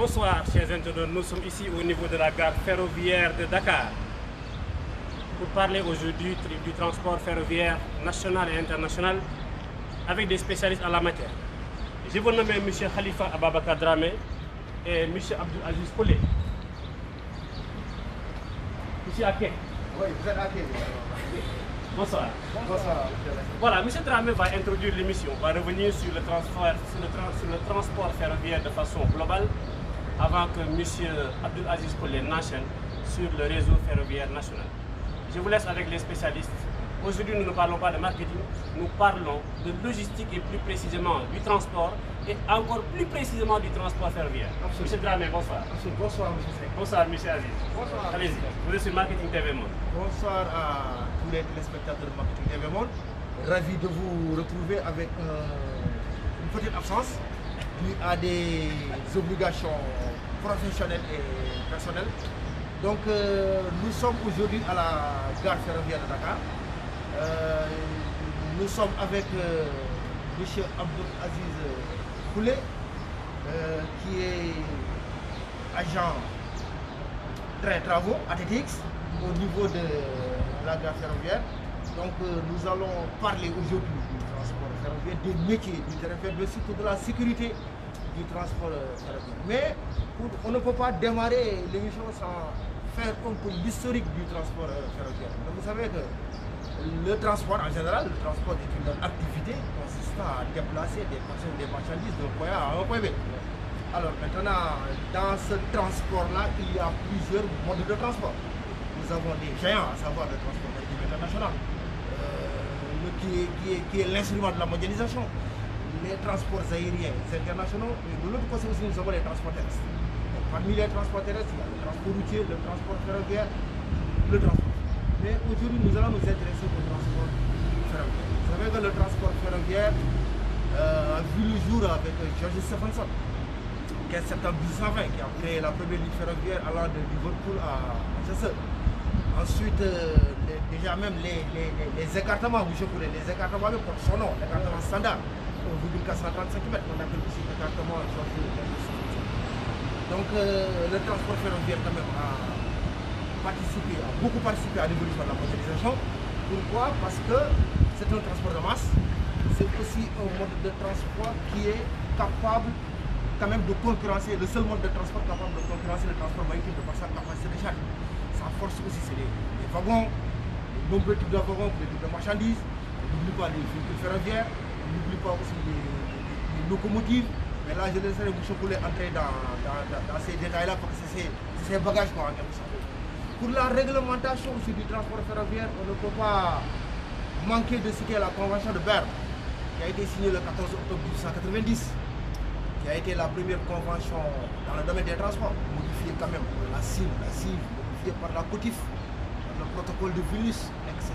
Bonsoir chers internautes, nous sommes ici au niveau de la gare ferroviaire de Dakar pour parler aujourd'hui du transport ferroviaire national et international avec des spécialistes en la matière. Je vous nomme M. Khalifa Ababakar Dramé et M. Abdul Aziz Koulé. Ici à quai. Oui, vous êtes à quai. Bonsoir. Bonsoir. Voilà, M. Dramé va introduire l'émission, va revenir sur le transport ferroviaire de façon globale avant que M. Abdul Aziz Koulé n'enchaîne sur le réseau ferroviaire national. Je vous laisse avec les spécialistes. Aujourd'hui, nous ne parlons pas de marketing, nous parlons de logistique et plus précisément du transport et encore plus précisément du transport ferroviaire. M. Dramé, bonsoir. Bonsoir, M. Sek. Bonsoir, M. Aziz. Bonsoir. Allez-y, vous êtes sur Marketing TV Monde. Bonsoir à tous les téléspectateurs de Marketing TV Monde. Ravi de vous retrouver avec une petite absence due à des obligations professionnelles et personnelles. Donc, nous sommes aujourd'hui à la gare ferroviaire de Dakar. Nous sommes avec M. Abdul Aziz Koulé, qui est agent travaux ATTX au niveau de la gare ferroviaire. Donc, nous allons parler aujourd'hui du transport ferroviaire, des métiers du terrain ferroviaire, mais surtout de la sécurité du transport ferroviaire. Mais on ne peut pas démarrer l'émission sans faire un peu l'historique du transport ferroviaire. Donc, vous savez que le transport en général, le transport est une activité consistant à déplacer des personnes, des marchandises d'un point A à un point B. Alors maintenant, dans ce transport-là, il y a plusieurs modes de transport. Nous avons des géants, à savoir le transport maritime international, qui est l'instrument de la mondialisation, les transports aériens internationaux, et de l'autre côté aussi nous avons les transports terrestres. Donc, parmi les transports terrestres, il y a le transport routier, le transport ferroviaire, le transport. Mais aujourd'hui, nous allons nous intéresser au transport ferroviaire. Vous savez que le transport ferroviaire a vu le jour avec George Stephenson, 15 septembre 1820, qui a créé la première ligne ferroviaire allant de Liverpool à Manchester. Ensuite, déjà même les écartements, les écartements même portent son nom, l'écartement standard, 1,430 cm, on appelle aussi l'écartement George Stephenson. Donc le transport ferroviaire quand même a beaucoup participé à l'évolution de la mondialisation. Pourquoi? Parce que c'est un transport de masse, c'est aussi un mode de transport qui est capable quand même de concurrencer, le seul mode de transport capable de concurrencer le transport maritime de par sa capacité de charge. Sa force aussi c'est les wagons, les nombreux types de wagons pour les types de marchandises, on n'oublie pas les véhicules ferroviaires, on n'oublie pas aussi les locomotives. Mais là je laisserai M. Koulé entrer dans ces détails-là parce que c'est ces bagages qu'on a en quelque sorte. Pour la réglementation aussi du transport ferroviaire, on ne peut pas manquer de citer la Convention de Berne, qui a été signée le 14 octobre 1890, qui a été la première convention dans le domaine des transports, modifiée quand même par la CIV, modifiée par la COTIF, par le protocole de Vilnius, etc.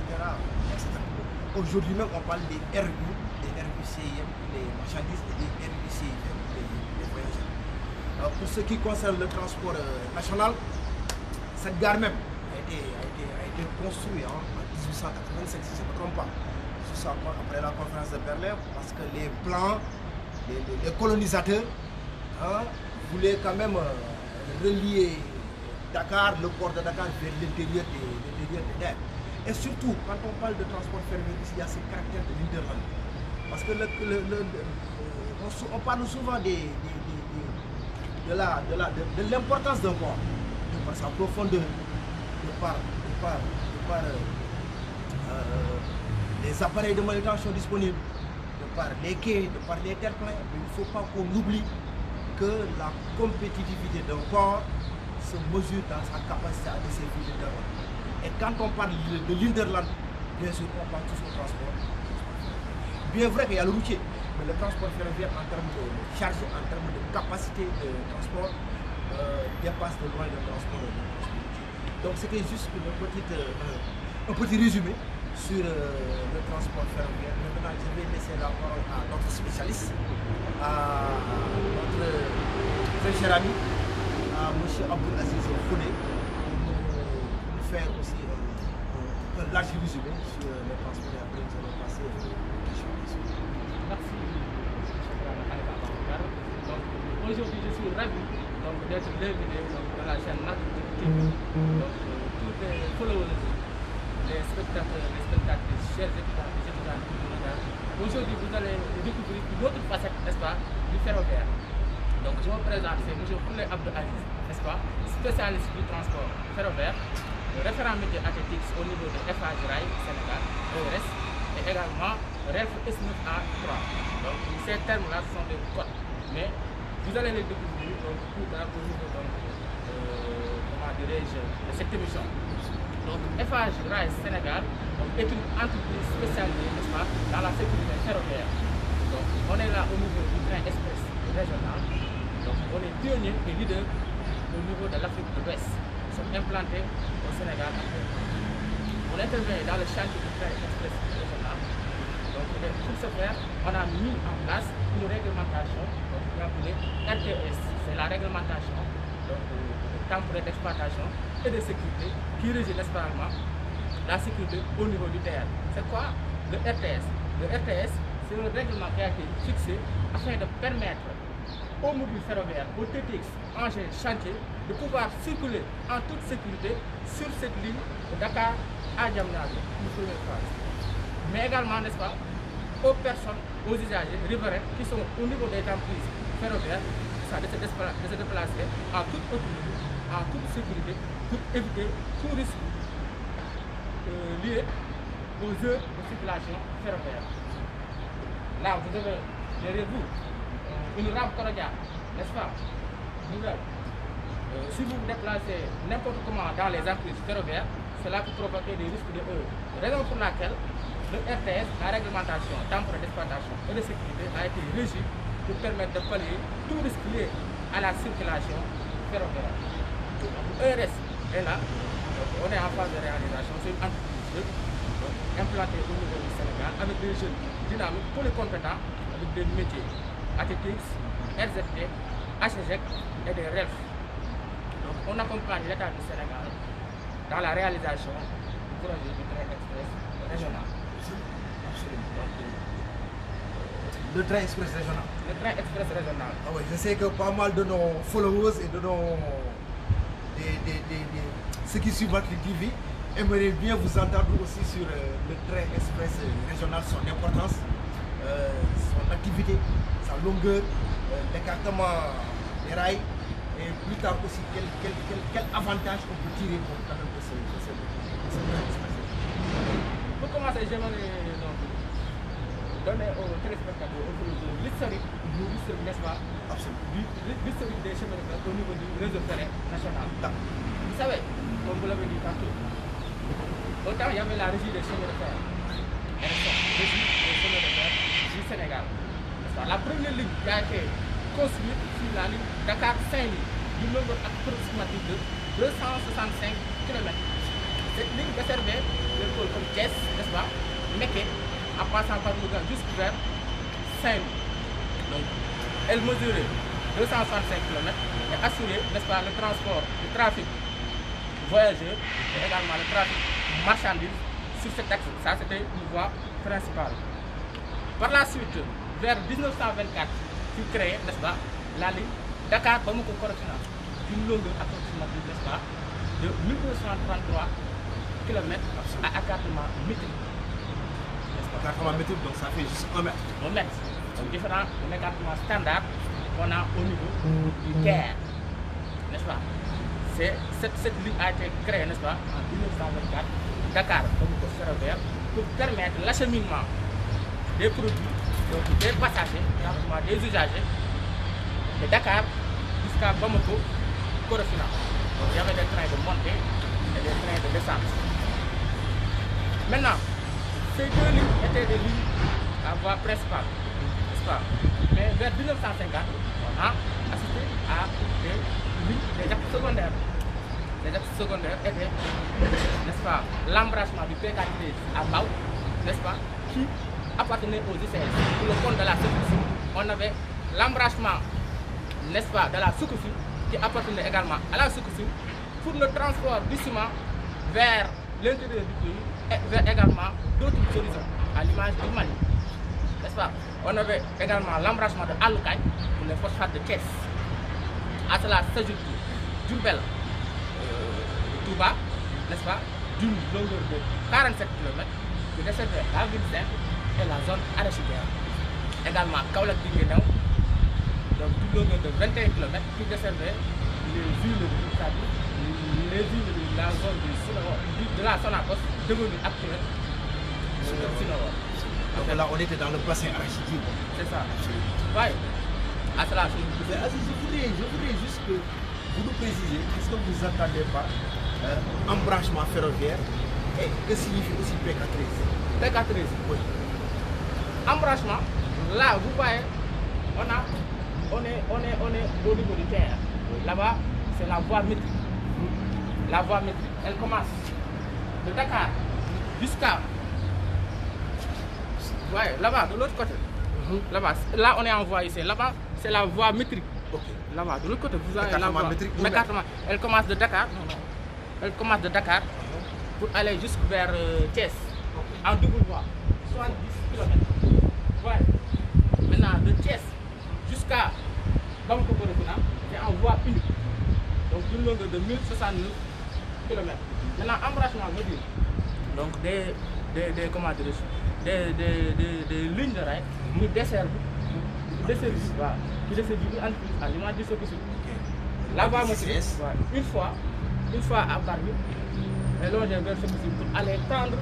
Aujourd'hui même, on parle des RU, des RUCIM, les marchandises, et des RUCIM, les voyageurs. Pour ce qui concerne le transport national, cette gare même a été construite en 1887, si je ne me trompe pas, juste après la conférence de Berlin, parce que les Blancs, les colonisateurs, voulaient quand même relier Dakar, le port de Dakar, vers l'intérieur des terres. Et surtout, quand on parle de transport ferroviaire, il y a ce caractère de l'Interland. Parce que on parle souvent de l'importance d'un port, par sa profondeur, de par les appareils de manutention disponibles, de par les quais, de par les terre-pleins. Mais il ne faut pas qu'on oublie que la compétitivité d'un port se mesure dans sa capacité à desservir l'Interland. Et quand on parle de l'Interland, bien sûr, on parle tous au transport. Bien vrai qu'il y a le routier, mais le transport ferroviaire en termes de charge, en termes de capacité de transport, dépasse de loin le transport. Donc c'était juste un petit résumé sur le transport ferroviaire. Maintenant, je vais laisser la parole à notre spécialiste, à notre très cher ami, à M. Abdul Aziz Koulé, pour nous faire aussi un large résumé sur le transport. Et après, nous allons passer aux questions. Merci, M. Khalifa Ababakar. Donc aujourd'hui, je suis ravi donc d'être l'invité de la chaîne NAC TV. Donc tous les followers, les spectateurs, les spectatrices, chers étudiants, les étudiants du Sénégal, aujourd'hui vous allez découvrir une autre facette, n'est-ce pas, du ferroviaire. Donc je me présente, c'est M. Koulé Abdou Aziz, n'est-ce pas, spécialiste du transport ferroviaire, référent métier athlétique au niveau de FH Rail Sénégal, ERS, et également RELF S9A3. Donc ces termes-là sont des codes, mais vous allez les découvrir donc, plus tard au niveau comment dirais-je, de cette émission. Donc FH Rail Sénégal est une entreprise spécialisée, n'est-ce pas, dans la sécurité ferroviaire. Donc on est là au niveau du train express régional. Donc on est pionnier et leader au niveau de l'Afrique de l'Ouest. Nous sommes implantés au Sénégal. On intervient dans le chantier du train express régional. Donc pour ce faire, on a mis en place une réglementation qui est appelée RTS. C'est la réglementation temporaire d'exploitation et de sécurité qui régit nécessairement la sécurité au niveau du terrain. C'est quoi le RTS? Le RTS, c'est un règlement qui a été fixé afin de permettre aux mobiles ferroviaires, aux TTX, engins, chantiers, de pouvoir circuler en toute sécurité sur cette ligne de Dakar à Diamniadio, une première phase. Mais également, n'est-ce pas, aux personnes, aux usagers riverains qui sont au niveau des emprises ferroviaires, de se déplacer en toute autonomie, en toute sécurité, pour éviter tout risque lié aux heures de circulation ferroviaire. Là, vous avez derrière vous une rampe cordiale, n'est-ce pas? Nouvelle. Si vous vous déplacez n'importe comment dans les emprises ferroviaires, cela peut provoquer des risques de heures. Raison pour laquelle le RTS, la réglementation temporaire d'exploitation et de sécurité, a été régi pour permettre de pallier tout risque lié à la circulation ferroviaire. ERS est là, on est en phase de réalisation, c'est une entreprise implantée au niveau du Sénégal avec des jeunes dynamiques, polycompétents, avec des métiers ATTX, RZT, HGEC et des RELF. Donc on accompagne l'État du Sénégal dans la réalisation du projet du train express régional. Le train express régional. Le train express régional. Ah oui, je sais que pas mal de nos followers et de nos ceux qui suivent votre TV aimeraient bien vous entendre aussi sur le train express régional, son importance, son activité, sa longueur, l'écartement des rails et plus tard aussi quel avantage on peut tirer pour quand même de ce train express. Pour commencer, j'aimerais donner aux téléspectateurs l'historique, n'est-ce pas, l'historique des chemins de fer au niveau du réseau ferré national. Vous savez, comme vous l'avez dit tantôt, autant il y avait la régie des chemins de fer, régie des chemins de fer du Sénégal. La première ligne qui a été construite sur la ligne Dakar-Saint-Louis, du nombre approximatif de 265 km. Cette ligne desservait les pôles comme Thiès, n'est-ce pas, Mékhé, en passant par Louga jusqu'à Saint-Louis. Donc, elle mesurait 265 km et assurait, n'est-ce pas, le transport du trafic voyageurs et également le trafic marchandises sur cet axe. Ça, c'était une voie principale. Par la suite, vers 1924, fut créée, n'est-ce pas, la ligne Dakar-Bamako-Korofina, d'une longueur approximative, n'est-ce pas, de 1233 km à écartement métrique. Écartement métrique, donc ça fait juste 1 mètre. 1 mètre. Donc différent de l'écartement standard qu'on a au niveau du terre, n'est-ce pas? Cette ligne a été créée, n'est-ce pas, en 1924, Dakar, ferroviaire, pour permettre l'acheminement des produits, donc des passagers, des usagers, de Dakar jusqu'à Bamako, Korofina. Donc il y avait des trains de montée et des trains de descente. Maintenant, ces deux lignes étaient des lignes à voie principale, n'est-ce pas? Mais vers 1950, on a assisté à des lignes, des axes secondaires. Les axes secondaires étaient, n'est-ce pas, l'embrassement du PK13 à Bao, n'est-ce pas, qui appartenait aux ICS. Pour le compte de la Soukoufi, on avait l'embrassement, n'est-ce pas, de la Soukoufi, qui appartenait également à la Soukoufi, pour le transport du ciment vers l'intérieur du pays et vers également d'autres horizons, à l'image du Mali. N'est-ce pas? On avait également l'embrassement de Aloukaï pour les phosphates de Thiès. À cela s'ajoute Diourbel, Touba, n'est-ce pas, d'une longueur de 47 km qui desservait la ville sainte et la zone arachidière. Également Kaolack Guinguinéo, donc d'une longueur de 21 km qui desservait les villes de la zone de la Sonacos devenue actuelle Sinoro. Donc là, on était dans le bassin arachidier. C'est ça. Oui. À cela, je voudrais juste que vous nous précisiez qu'est-ce que vous attendez par embranchement ferroviaire et que signifie aussi PK13. PK13, oui. Embranchement, là, vous voyez, on est au niveau du terre. Là-bas, c'est la voie métrique. La voie métrique, elle commence de Dakar jusqu'à... Ouais, là-bas, de l'autre côté. Là-bas, là on est en voie ici. Là-bas, c'est la voie métrique. Là-bas, de l'autre côté, vous avez la voie métrique. Elle commence de Dakar. Elle commence de Dakar pour aller jusqu'à vers Thiès. En double voie. 70 km. Ouais. Maintenant, de Thiès jusqu'à Bamako Borokuna, c'est en voie unique. Donc, d'une longueur de 1069 km. Maintenant, embranchement veut dire donc des lignes de rail qui desservent l'entreprise à l'image du Sococim. La voie métrique, une fois à Barbi, elle longe vers Sococim pour aller prendre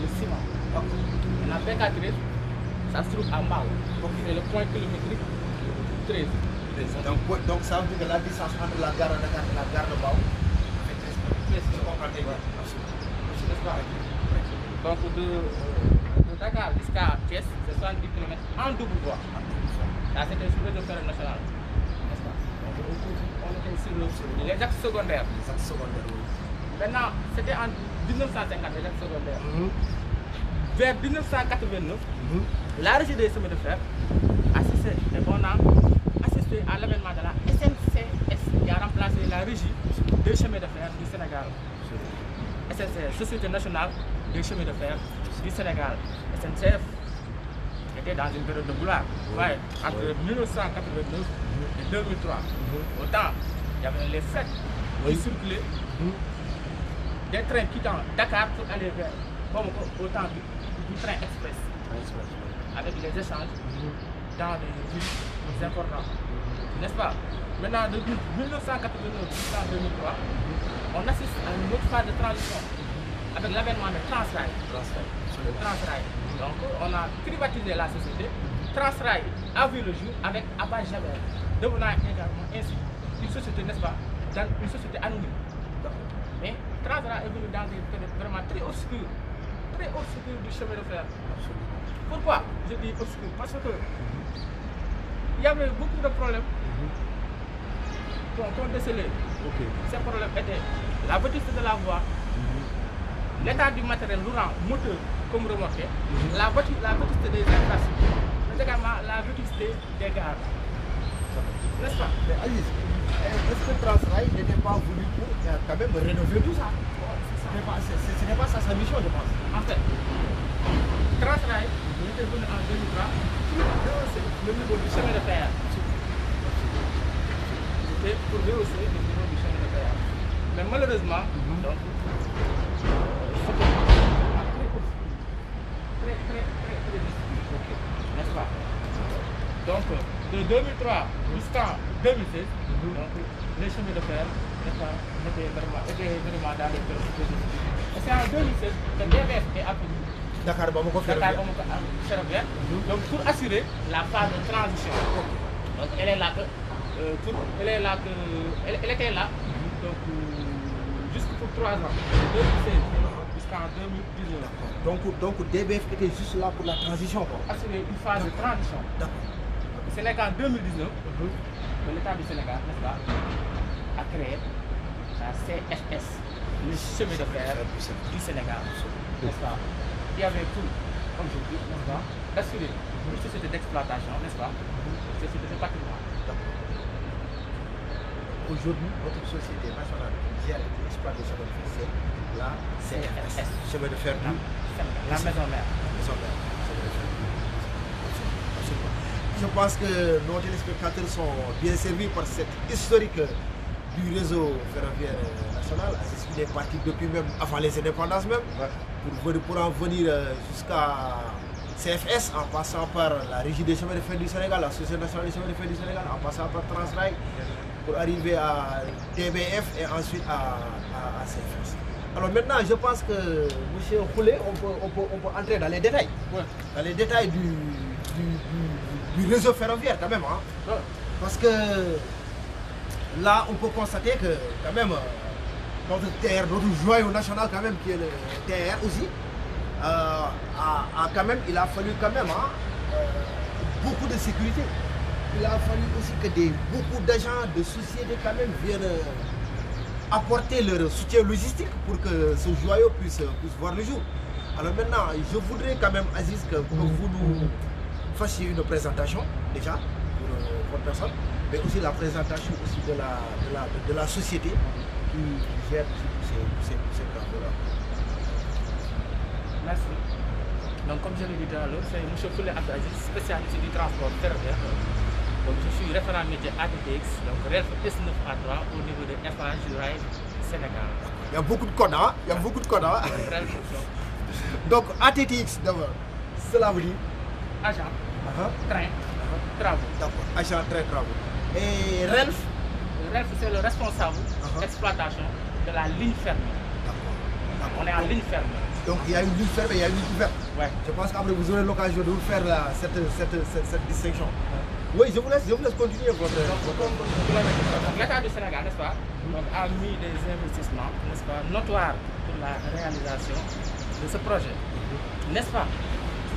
le ciment. La PK13, ça se trouve à Mbao. C'est le point kilométrique 13. Donc ça veut dire que la distance entre la gare de Dakar et la gare de Mbao fait 13 km. Donc de Dakar jusqu'à Thiès, c'est 70 km en double voie. Là, c'était sur le réseau national. N'est-ce pas? On était sur les axes secondaires. Maintenant, c'était en 1950, les axes secondaires. Vers 1989, la régie des chemins de fer assisté, et on a assisté à l'avènement de la SNCS qui a remplacé la régie des chemins de fer du Sénégal. SNCF, Société nationale des chemins de fer du Sénégal. SNCF était dans une période de gloire. Ouais, entre 1989 et 2003. Autant, il y avait les frais qui circulaient, des trains quittant Dakar pour aller vers Bamako, autant du train express. Avec les échanges dans des villes importantes. N'est-ce pas? Maintenant, de 1989 jusqu'à 2003, on assiste à une autre phase de transition avec l'avènement de Transrail. Donc, on a privatisé la société. Transrail a vu le jour avec Abbas Jaber, devenant également ainsi une société, n'est-ce pas, une société anonyme. Mais Transrail est venu dans des périodes vraiment très obscures du chemin de fer. Pourquoi je dis obscur? Parce que il y avait beaucoup de problèmes qu'on décelait. Ces problèmes étaient la vétusté de la voie, l'état du matériel lourd, moteur comme remorqué, la vétusté des infrastructures, mais également la vétusté des gares. N'est-ce pas? Mais Alice, est-ce que Transrail n'était pas voulu pour quand même rénover tout ça? Ce n'est pas ça sa mission, je pense. En fait, Transrail était venu en 2003 pour rehausser le niveau du chemin de fer. C'était pour rehausser le niveau du chemin de fer. Mais malheureusement, donc, c'était très difficile. N'est-ce pas? Donc, de 2003 jusqu'en 2016, donc, les chemins de fer étaient vraiment dans les périodes. Et c'est en 2016 que DBF est appelé Dakar Bamako ferroviaire. Donc pour assurer la phase de transition. Donc elle est là elle était là donc pour 3 ans, de 2016 jusqu'en 2019. Donc DBF était juste là pour la transition, quoi. Assurer une phase de transition. Ce n'est qu'en 2019 que l'État du Sénégal, n'est-ce pas, a créé la CFS, le chemin de fer du Sénégal, n'est-ce pas? Il y avait tout, comme je dis, n'est-ce pas, assurer une société d'exploitation, n'est-ce pas, une société de patrimoine. Aujourd'hui, votre société nationale qui gère l'exploitation de c'est la CFS, chemin de fer du Sénégal, la maison mère. Je je pense que nos téléspectateurs sont bien servis par cette historique du réseau ferroviaire national. Il est parti depuis même avant les indépendances même, pour en venir jusqu'à CFS, en passant par la Régie des chemins de fer du Sénégal, la Société nationale des chemins de fer du Sénégal, en passant par Transrail, pour arriver à TBF et ensuite à CFS. Alors maintenant, je pense que M. Khoulé, on peut entrer dans les détails. Ouais. Dans les détails du réseau ferroviaire quand même. Hein. Ouais. Parce que là, on peut constater que quand même, notre TR, notre joyau national quand même, qui est le TR aussi, il a fallu quand même beaucoup de sécurité. Il a fallu aussi que beaucoup d'agents de sociétés quand même viennent apporter leur soutien logistique pour que ce joyau puisse voir le jour. Alors maintenant, je voudrais quand même, Aziz, que vous nous fassiez une présentation déjà pour votre personne, mais aussi la présentation aussi de la société qui gère ces travaux-là. Merci. Donc comme je l'ai dit tout à l'heure, c'est M. Khoulé Abdou Aziz, spécialiste du transport ferroviaire. Donc je suis référent métier ATTX, donc RELF S9A3 au niveau de FH Rail Sénégal. Il y a beaucoup de codes, hein? Il y a beaucoup de codes, hein? Donc ATTX d'abord, cela veut dire agent, train, travaux. D'accord, agent, train, travaux. Et RELF? RELF c'est le responsable d'exploitation de la ligne fermée. D'accord. On est en ligne fermée. Donc il y a une ligne fermée, il y a une ligne ouverte. Ouais. Je pense qu'après vous aurez l'occasion de vous faire cette distinction. Oui, je vous laisse continuer votre... L'État du Sénégal, n'est-ce pas, donc, a mis des investissements, n'est-ce pas, notoires pour la réalisation de ce projet. N'est-ce pas?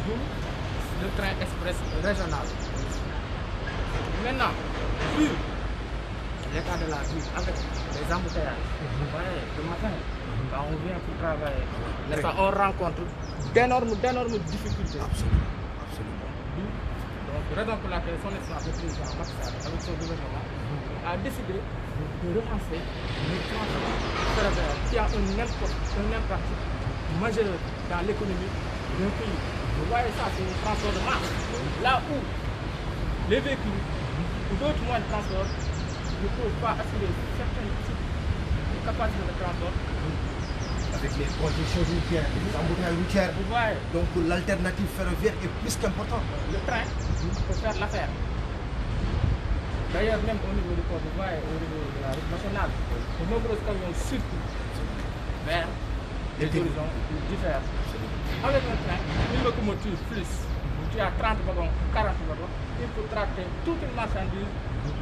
Le train express régional. Maintenant, vu l'état de la ville avec les embouteillages, vous voyez, le matin, quand on vient pour travailler, n'est-ce pas, on rencontre d'énormes difficultés. Absolument. Donc, raison pour laquelle son excellence le président Macky Sall, avec son gouvernement, a décidé de relancer les transports ferroviaires qui ont un impact majeur dans l'économie d'un pays. Vous voyez ça, c'est le transport de masse. Là où les véhicules ou d'autres moyens de transport ne peuvent pas assurer certains types de capacités de transport. Avec les congestions routières, les embouteillages routières. Vous voyez. Donc l'alternative ferroviaire est plus qu'importante. Le train peut faire l'affaire. D'ailleurs, même au niveau du port, vous voyez, au niveau de la route nationale, de nombreux camions circulent vers les horizons différents. Avec un train, une locomotive plus, tu as 30 wagons, 40 wagons, il faut tracter toute une marchandise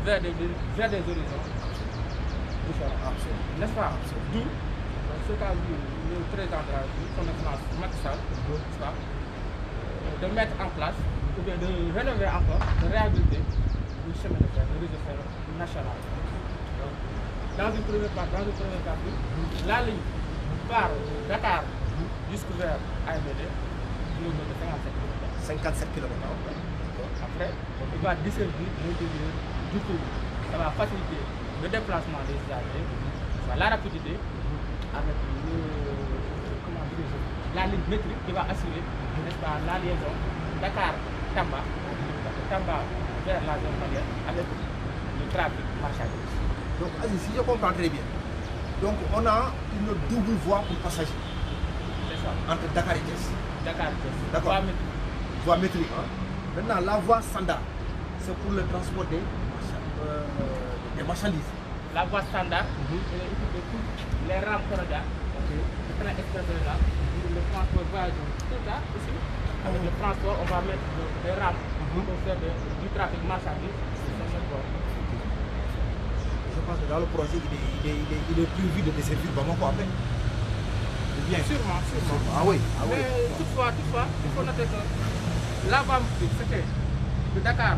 vers des horizons différents. N'est-ce pas? D'où ce qu'a vu le président de la République, son excellence Macky Sall, de mettre en place, ou bien de rénover encore, de réhabiliter le chemin de fer, le réseau ferroviaire national. Donc, dans une première partie, la ligne part de Dakar jusqu'à AIBD, de 57 km. Après, il va desservir l'intérieur du pays. Ça va faciliter le déplacement des usagers, la rapidité, avec la ligne métrique qui va assurer, n'est-ce pas, la liaison Dakar-Tamba, Tamba vers la zone malienne avec le trafic marchandise. Donc, Aziz, si je comprends très bien, donc on a une double voie pour passagers. C'est ça. Entre Dakar et Thiès. Dakar et Thiès. D'accord. Voie métrique. Voie métrique. Hein? Maintenant, la voie standard, c'est pour le transport des marchandises. La voie standard, elle est équipée pour les rames corridors, le train express régional, le transport voyageur, tout ça ici. Avec le transport, on va mettre des rames pour faire du trafic marchandise sur ce port. Je pense que dans le projet, il est prévu de desservir Bamako après. Bien, sûrement. Ah oui. Mais toutefois, il faut noter que la voie c'était de Dakar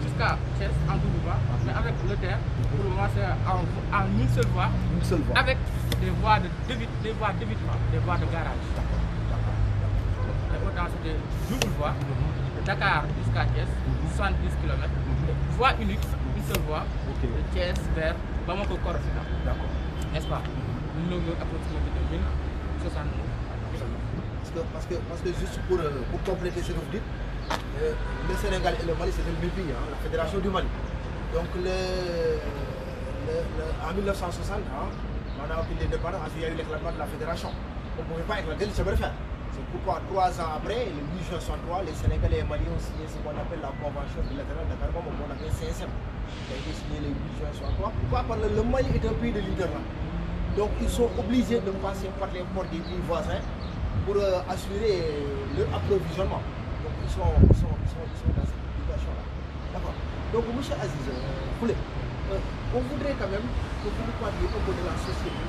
jusqu'à Thiès en double voie, mais avec le terre, pour le moment c'est en une seule voie. Avec des voies d'évitement, des voies de garage. Et autant c'était double voie, de Dakar jusqu'à Thiès, 70 km, voie unique, une seule voie, de Thiès vers Bamako Korofina. N'est-ce pas? Une longueur approximative de 1060 Parce que juste pour compléter ce que vous dites, Le Sénégal et le Mali, c'était le même pays, la fédération du Mali. Donc en 1960, on a obtenu l'indépendance, il y a eu l'éclatement de la fédération. On ne pouvait pas éclater le chemin de fer. C'est pourquoi 3 ans après, le 8 juin 63, les Sénégalais et les Maliens ont signé ce qu'on appelle la convention bilatérale de Dakar, comme on appelle CSM, qui a été signée le 8 juin 63. Pourquoi? Parce que le Mali est un pays de l'interland. Donc ils sont obligés de passer par les ports des pays voisins pour assurer leur approvisionnement. Donc ils sont dans cette situation-là. D'accord. Donc M. Aziz Koulé, on voudrait quand même que vous nous parliez un peu de la société.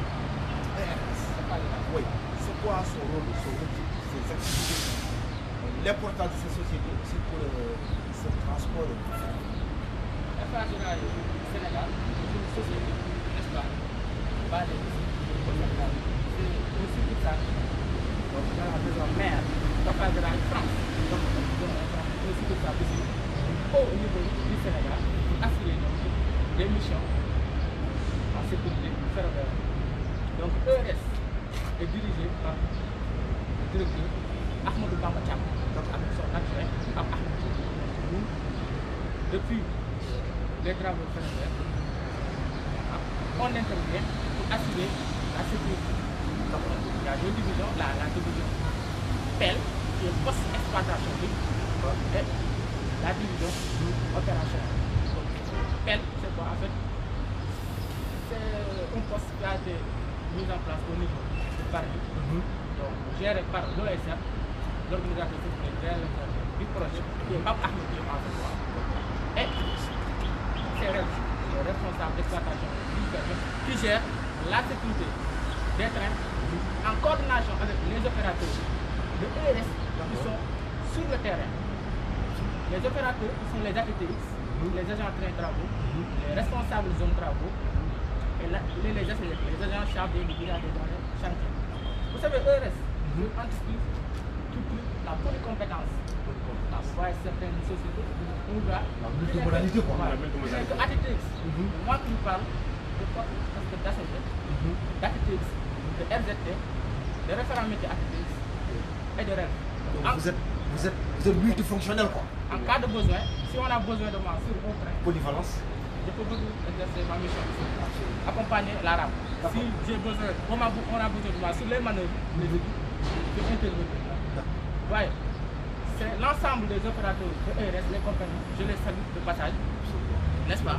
Oui. C'est quoi son rôle, ses activités, l'importance de ces sociétés aussi pour ce transport? International Sénégal, c'est une société, n'est-ce pas, basée ici au Sénégal. C'est aussi tout ça, donc dans la maison mère, International France, donc aussi tout ça ici, au niveau du Sénégal, pour assurer donc des missions en sécurité ferroviaire. Donc ERS est dirigé par le directeur Ahmadou Bamba Thiam, donc avec son adjoint Ahmed. Depuis les travaux ferroviaires, on intervient pour assurer la sécurité. Donc, il y a 2 divisions, la division PEL, qui est post-exploitation, et la division opérationnelle. Donc, PEL, c'est quoi en fait? C'est un poste qui a été mis en place au niveau de Paris, donc géré par l'OSR, l'organisateur du projet, qui est Pape Ahmed en fait. Et c'est le responsable d'exploitation du projet qui gère la sécurité des trains en coordination avec les opérateurs de ERS qui sont sur le terrain. Les opérateurs qui sont les ATTX, les agents trains travaux, les responsables de zone travaux, et les agents chargés du village dans les chantiers. Vous savez, ERS, c'est une entreprise qui plie la polycompétence. Vous voyez certaines sociétés, on va. La multimodalité, quoi. C'est que ATTX, moi qui vous parle de quoi? Parce que d'ACT, d'ATTX, de RZT, de référents métiers ATTX et de REL. Vous êtes multifonctionnel, quoi. En cas de besoin, si on a besoin de moi sur un train, Polyvalence. je peux exercer ma mission ici, accompagner l'arabe. Si j'ai besoin, on a besoin de moi sur les manœuvres, les équipes, je peux intervenir. Vous voyez, c'est l'ensemble des opérateurs de ERS, les compagnies, je les salue de passage, n'est-ce pas?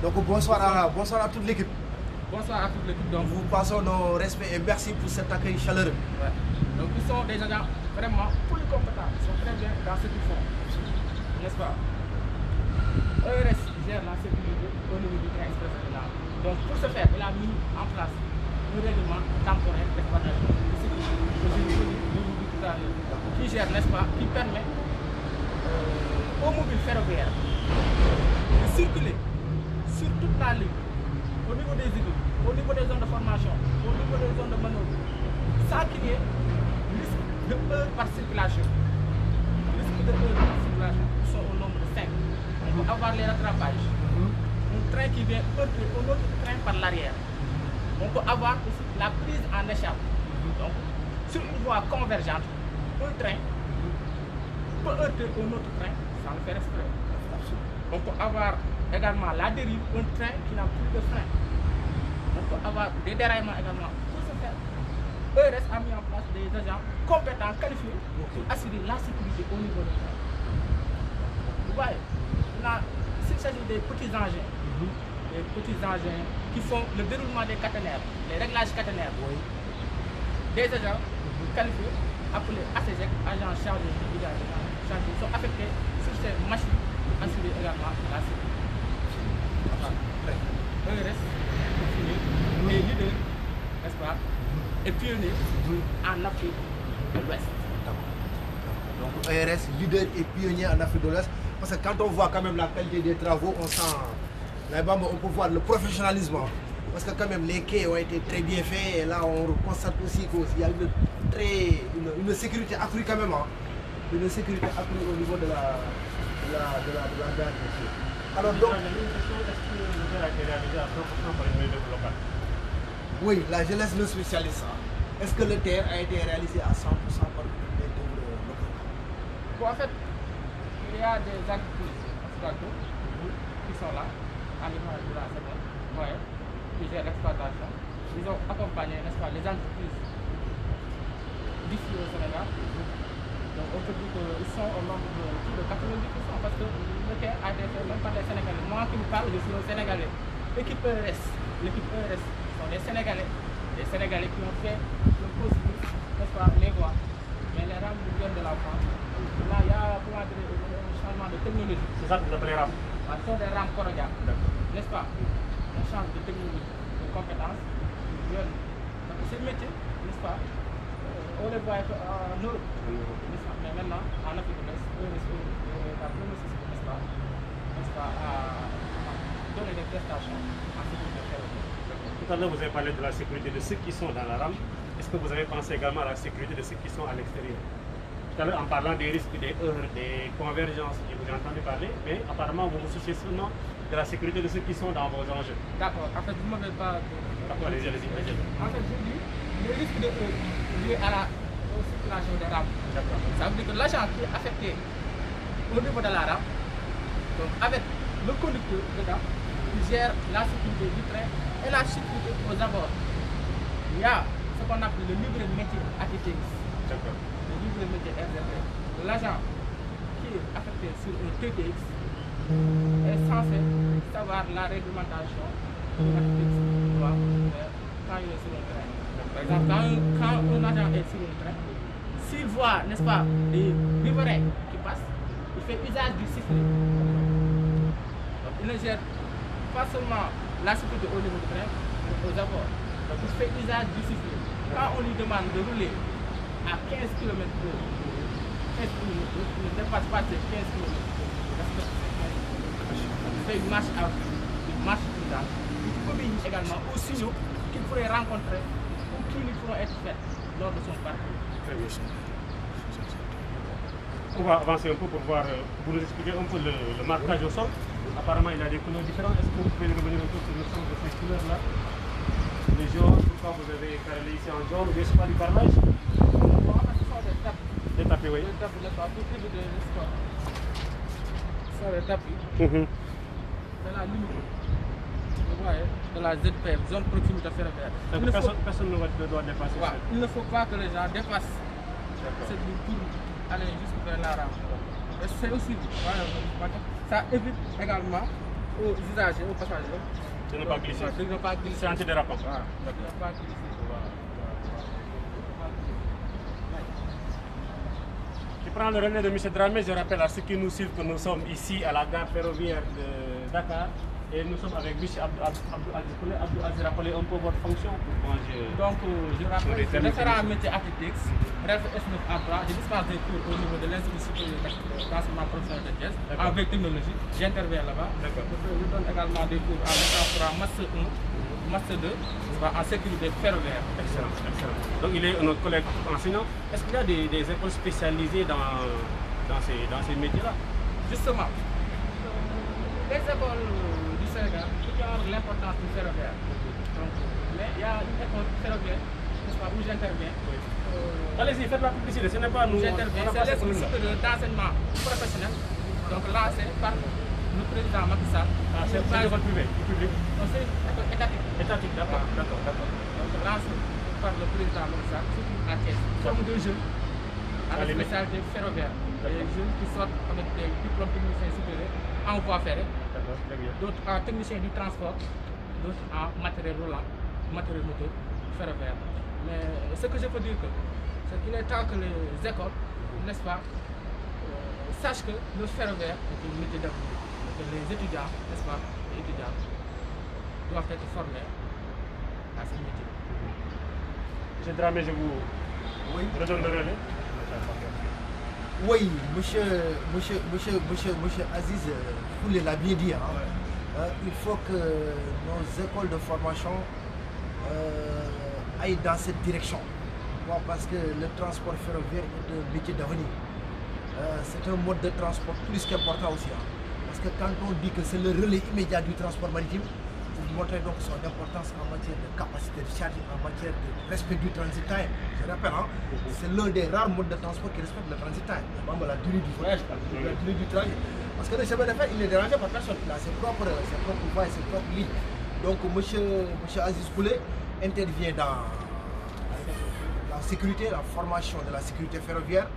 Donc bonsoir à toute l'équipe. Bonsoir à toute l'équipe. Donc vous passons nos respects et merci pour cet accueil chaleureux. Ouais. Donc ils sont des agents vraiment polycompétents, ils sont très bien dans ce qu'ils font, n'est-ce pas? ERS gère la sécurité au niveau du train express régional. Donc pour ce faire, il a mis en place un règlement temporaire d'exploitation de sécurité que je vous dis tout à l'heure, qui gère, n'est-ce pas, qui permet aux mobiles ferroviaires de circuler sur toute la ligne, au niveau des équipes, au niveau des zones de formation, au niveau des zones de manœuvre, sans qu'il y ait risque de heures par circulation. Risque de heures par circulation sont au nombre de 5. On peut avoir les rattrapages. Un train qui vient heurter un autre train par l'arrière. On peut avoir aussi la prise en échappe. Donc, sur une voie convergente, un train peut heurter un autre train sans le faire exprès. On peut avoir également la dérive, un train qui n'a plus de frein. On peut avoir des déraillements également. Pour ce faire, ERS a mis en place des agents compétents, qualifiés pour assurer la sécurité au niveau du train. Vous voyez, s'il s'agit des petits engins, qui font le déroulement des caténaires, les réglages caténaires, des agents qualifiés, appelés ACGEC, agents chargés du village, sont affectés sur ces machines pour assurer également la sécurité. ERS est leader, n'est-ce pas, et pionnier en Afrique de l'Ouest. Donc ERS, leader et pionnier en Afrique de l'Ouest, parce que quand on voit quand même la qualité des travaux, on sent, on peut voir le professionnalisme. Parce que quand même les quais ont été très bien faits, et là on constate aussi qu'il y a une sécurité accrue quand même. Une sécurité accrue au niveau de la gare. Alors donc, a été réalisé à 100% par une main-d'œuvre locale. Oui, la jeunesse le spécialiste. Est-ce que le terre a été réalisé à 100% par une main-d'œuvre locale? Bon, en fait, a des agriculteurs qui sont là, à l'image de la semaine, qui gèrent l'exploitation. Ils ont accompagné, n'est-ce pas, les entreprises d'ici au Sénégal. Donc on peut dire qu'ils sont au nombre de plus de 90% parce que le terre a été fait même par les Sénégalais. Moi qui vous parle, je suis un Sénégalais. L'équipe ERS sont des Sénégalais qui ont fait le possible, n'est-ce pas, les voies. Mais les rames viennent de la France. Là, il y a un changement de technologie. C'est ça que vous appelez rames? Ce sont des rames cordiales, n'est-ce pas? On change de technologie, de compétences. Donc c'est le métier, n'est-ce pas? On les voit en Europe, n'est-ce pas? Mais maintenant, en Afrique de l'Est, la première société, n'est-ce pas, à donner des prestations en sécurité ferroviaire. Tout à l'heure, vous avez parlé de la sécurité de ceux qui sont dans la rame. Est-ce que vous avez pensé également à la sécurité de ceux qui sont à l'extérieur? Tout à l'heure, en parlant des risques, des heurts, des convergences, je vous ai entendu parler, mais apparemment, vous vous souciez seulement de la sécurité de ceux qui sont dans vos enjeux. D'accord, en fait, vous ne m'avez pas... D'accord, allez-y. En fait, je dis, le risque de heurts lié à la circulation des rames. D'accord. Ça veut dire que l'agent qui est affecté au niveau de la rame, donc avec le conducteur dedans, qui gère la sécurité du train et la sécurité aux abords. Il y a ce qu'on appelle le livre métier ATTX. D'accord. Le livre métier RZP. L'agent qui est affecté sur un TTX est censé savoir la réglementation de l'ATTX quand il est sur un train. Par exemple, quand un agent est sur un train, s'il voit, n'est-ce pas, des riverains qui passent, il fait usage du sifflet. Donc, il ne gère pas seulement la sécurité au niveau du train, mais aux abords. Donc il fait usage du sifflet. Quand on lui demande de rouler à 15 km/h, il ne dépasse pas ces 15 km/h. Il fait une marche à une marche prudente. Il communique également aux signaux qu'il pourrait rencontrer ou qui lui pourront être faits lors de son parcours. Très bien. On va avancer un peu pour voir, vous nous expliquer un peu le marquage au sol. Apparemment, il y a des couleurs différentes. Est-ce que vous pouvez revenir un peu sur le sens de ces couleurs-là? Les jaunes, pourquoi vous avez carrelé ici en jaune, ou bien c'est pas du carrelage? En fait, ce sont des tapis. Des tapis, oui. Des tapis, n'est-ce pas, pour plus de sport. Ce sont des tapis. C'est la limite. Vous voyez, de la ZPF, zone proximité ferroviaire. Personne ne doit dépasser ça. Il ne faut pas que les gens dépassent cette ligne pour aller jusqu'à la rame. Et c'est aussi, ça évite également aux usagers, aux passagers, de ne pas glisser. De ne pas glisser. C'est antidérapant. De ne pas glisser. Je prends le relais de M. Dramé. Je rappelle à ceux qui nous suivent que nous sommes ici à la gare ferroviaire de Dakar. Et nous sommes avec M. Abdou Aziz. Rappelez un peu votre fonction pour moi. Donc, je rappelle, je référent à métier ATTX, REF S9A3, je dispense des cours au niveau de l'Institut supérieur d'enseignement professionnel de Thiès, en veille technologie, j'interviens là-bas. Je donne également des cours en méthode Master 1, Master 2, en sécurité ferroviaire. Excellent, excellent. Donc, il est notre collègue enseignant. Est-ce qu'il y a des écoles spécialisées dans ces métiers-là? Justement, les écoles du Sénégal ignorent l'importance du ferroviaire. Donc, mais il y a une école ferroviaire, n'est-ce pas, où j'interviens. Allez-y, faites la publicité, ce n'est pas nous. J'interviens, c'est l'Institut supérieur d'enseignement professionnel, donc lancé par le président Macky Sall. C'est une école privée, publique? Non, c'est une école étatique. Étatique, d'accord. Donc lancé par le président Macky Sall, surtout à Thiès, forme de jeunes avec spécialité ferroviaire. Des jeunes qui sortent avec des diplômes techniciens supérieurs en voie ferrée, d'autres en technicien du transport, d'autres en matériel roulant, matériel moteur, ferroviaire. Mais ce que je peux dire, c'est qu'il est temps que les écoles, n'est-ce pas, sachent que le ferroviaire est un métier d'avenir. Que les étudiants, n'est-ce pas, les étudiants doivent être formés à ce métier. M. Dramé, je vous redonne le relais. Oui, monsieur Aziz Foulé l'a bien dit. Il faut que nos écoles de formation aillent dans cette direction. Parce que le transport ferroviaire est un métier d'avenir. C'est un mode de transport plus qu'important aussi. Parce que quand on dit que c'est le relais immédiat du transport maritime, vous montrer donc son importance en matière de capacité de charge, en matière de respect du transit time. Je rappelle, hein, c'est l'un des rares modes de transport qui respecte le transit time, la durée du voyage, la durée du trajet. Parce que le chemin de fer, il n'est dérangé par personne, il a ses propres voies et ses propres lignes. Donc monsieur Aziz Koulé intervient dans la sécurité, la formation de la sécurité ferroviaire,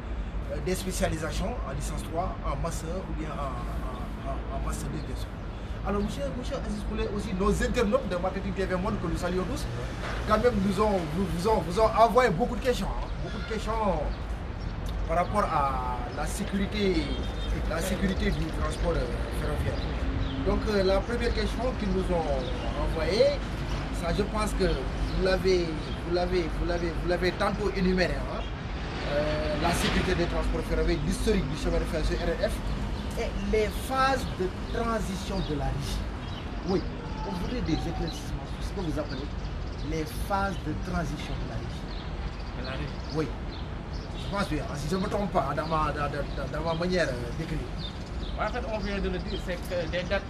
des spécialisations en licence 3, en master ou bien en master 2 bien sûr. Alors monsieur Aziz Koulé aussi, nos internautes de Marketing TV Monde que nous saluons tous, quand même vous ont envoyé beaucoup de questions, par rapport à la sécurité du transport ferroviaire. Donc la première question qu'ils nous ont envoyée, ça je pense que vous l'avez tantôt énuméré, hein, la sécurité des transports ferroviaires, l'historique du chemin de fer sur RF et les phases de transition de la régie. Oui, on voudrait des éclaircissements sur ce que vous appelez les phases de transition de la régie. De la régie? Oui. Je pense bien, si je ne me trompe pas dans ma manière d'écrire. En fait, on vient de le dire, c'est que des dates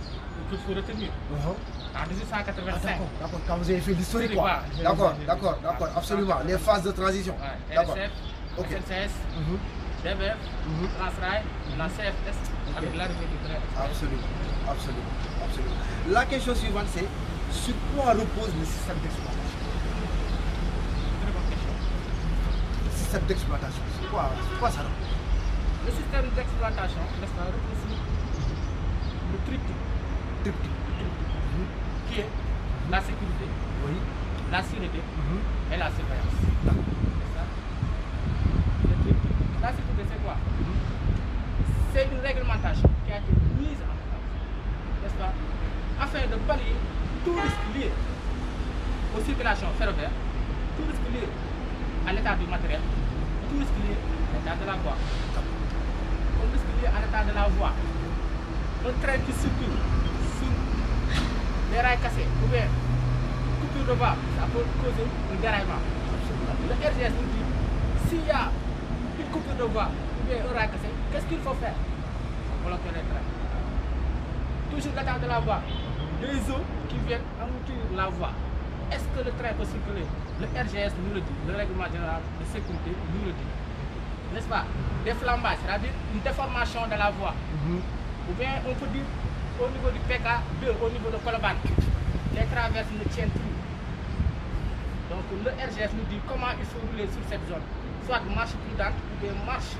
qu'il faut retenir. En 1885. D'accord, quand vous avez fait l'historique, quoi. D'accord, absolument. Les phases de transition. Ouais. D'accord. RSF, Ok. SNCS, DBF, Transrail, la CFS, avec l'arrivée du train. Absolument. La question suivante, c'est sur quoi repose le système d'exploitation? Très bonne question. Le système d'exploitation, c'est quoi ça repose? Le système d'exploitation, n'est-ce pas, repose sur le triptyque qui est la sécurité, Oui. la sûreté et la surveillance. C'est ça? Le triptyque. La sécurité, c'est quoi? C'est une réglementation qui a été mise en place, n'est-ce pas, afin de pallier tout risque lié aux circulations ferroviaires, tout risque lié à l'état du matériel, tout risque lié à l'état de la voie. Comme risque lié à l'état de la voie, un train qui circule sur des rails cassés ou bien coupure de voie, ça peut causer un déraillement. Le RGS nous dit, s'il y a une coupure de voie ou bien un rail cassé, qu'est-ce qu'il faut faire? Bloquer les trains. Toujours l'état de la voie, des eaux qui viennent engloutir la voie. Est-ce que le train peut circuler? Le RGS nous le dit, le règlement général de sécurité nous le dit. N'est-ce pas? Des flambages, c'est-à-dire une déformation de la voie. Ou bien on peut dire au niveau du PK2, au niveau de Colobane, les traverses ne tiennent plus. Donc le RGS nous dit comment il faut rouler sur cette zone. Soit marche prudente ou bien marche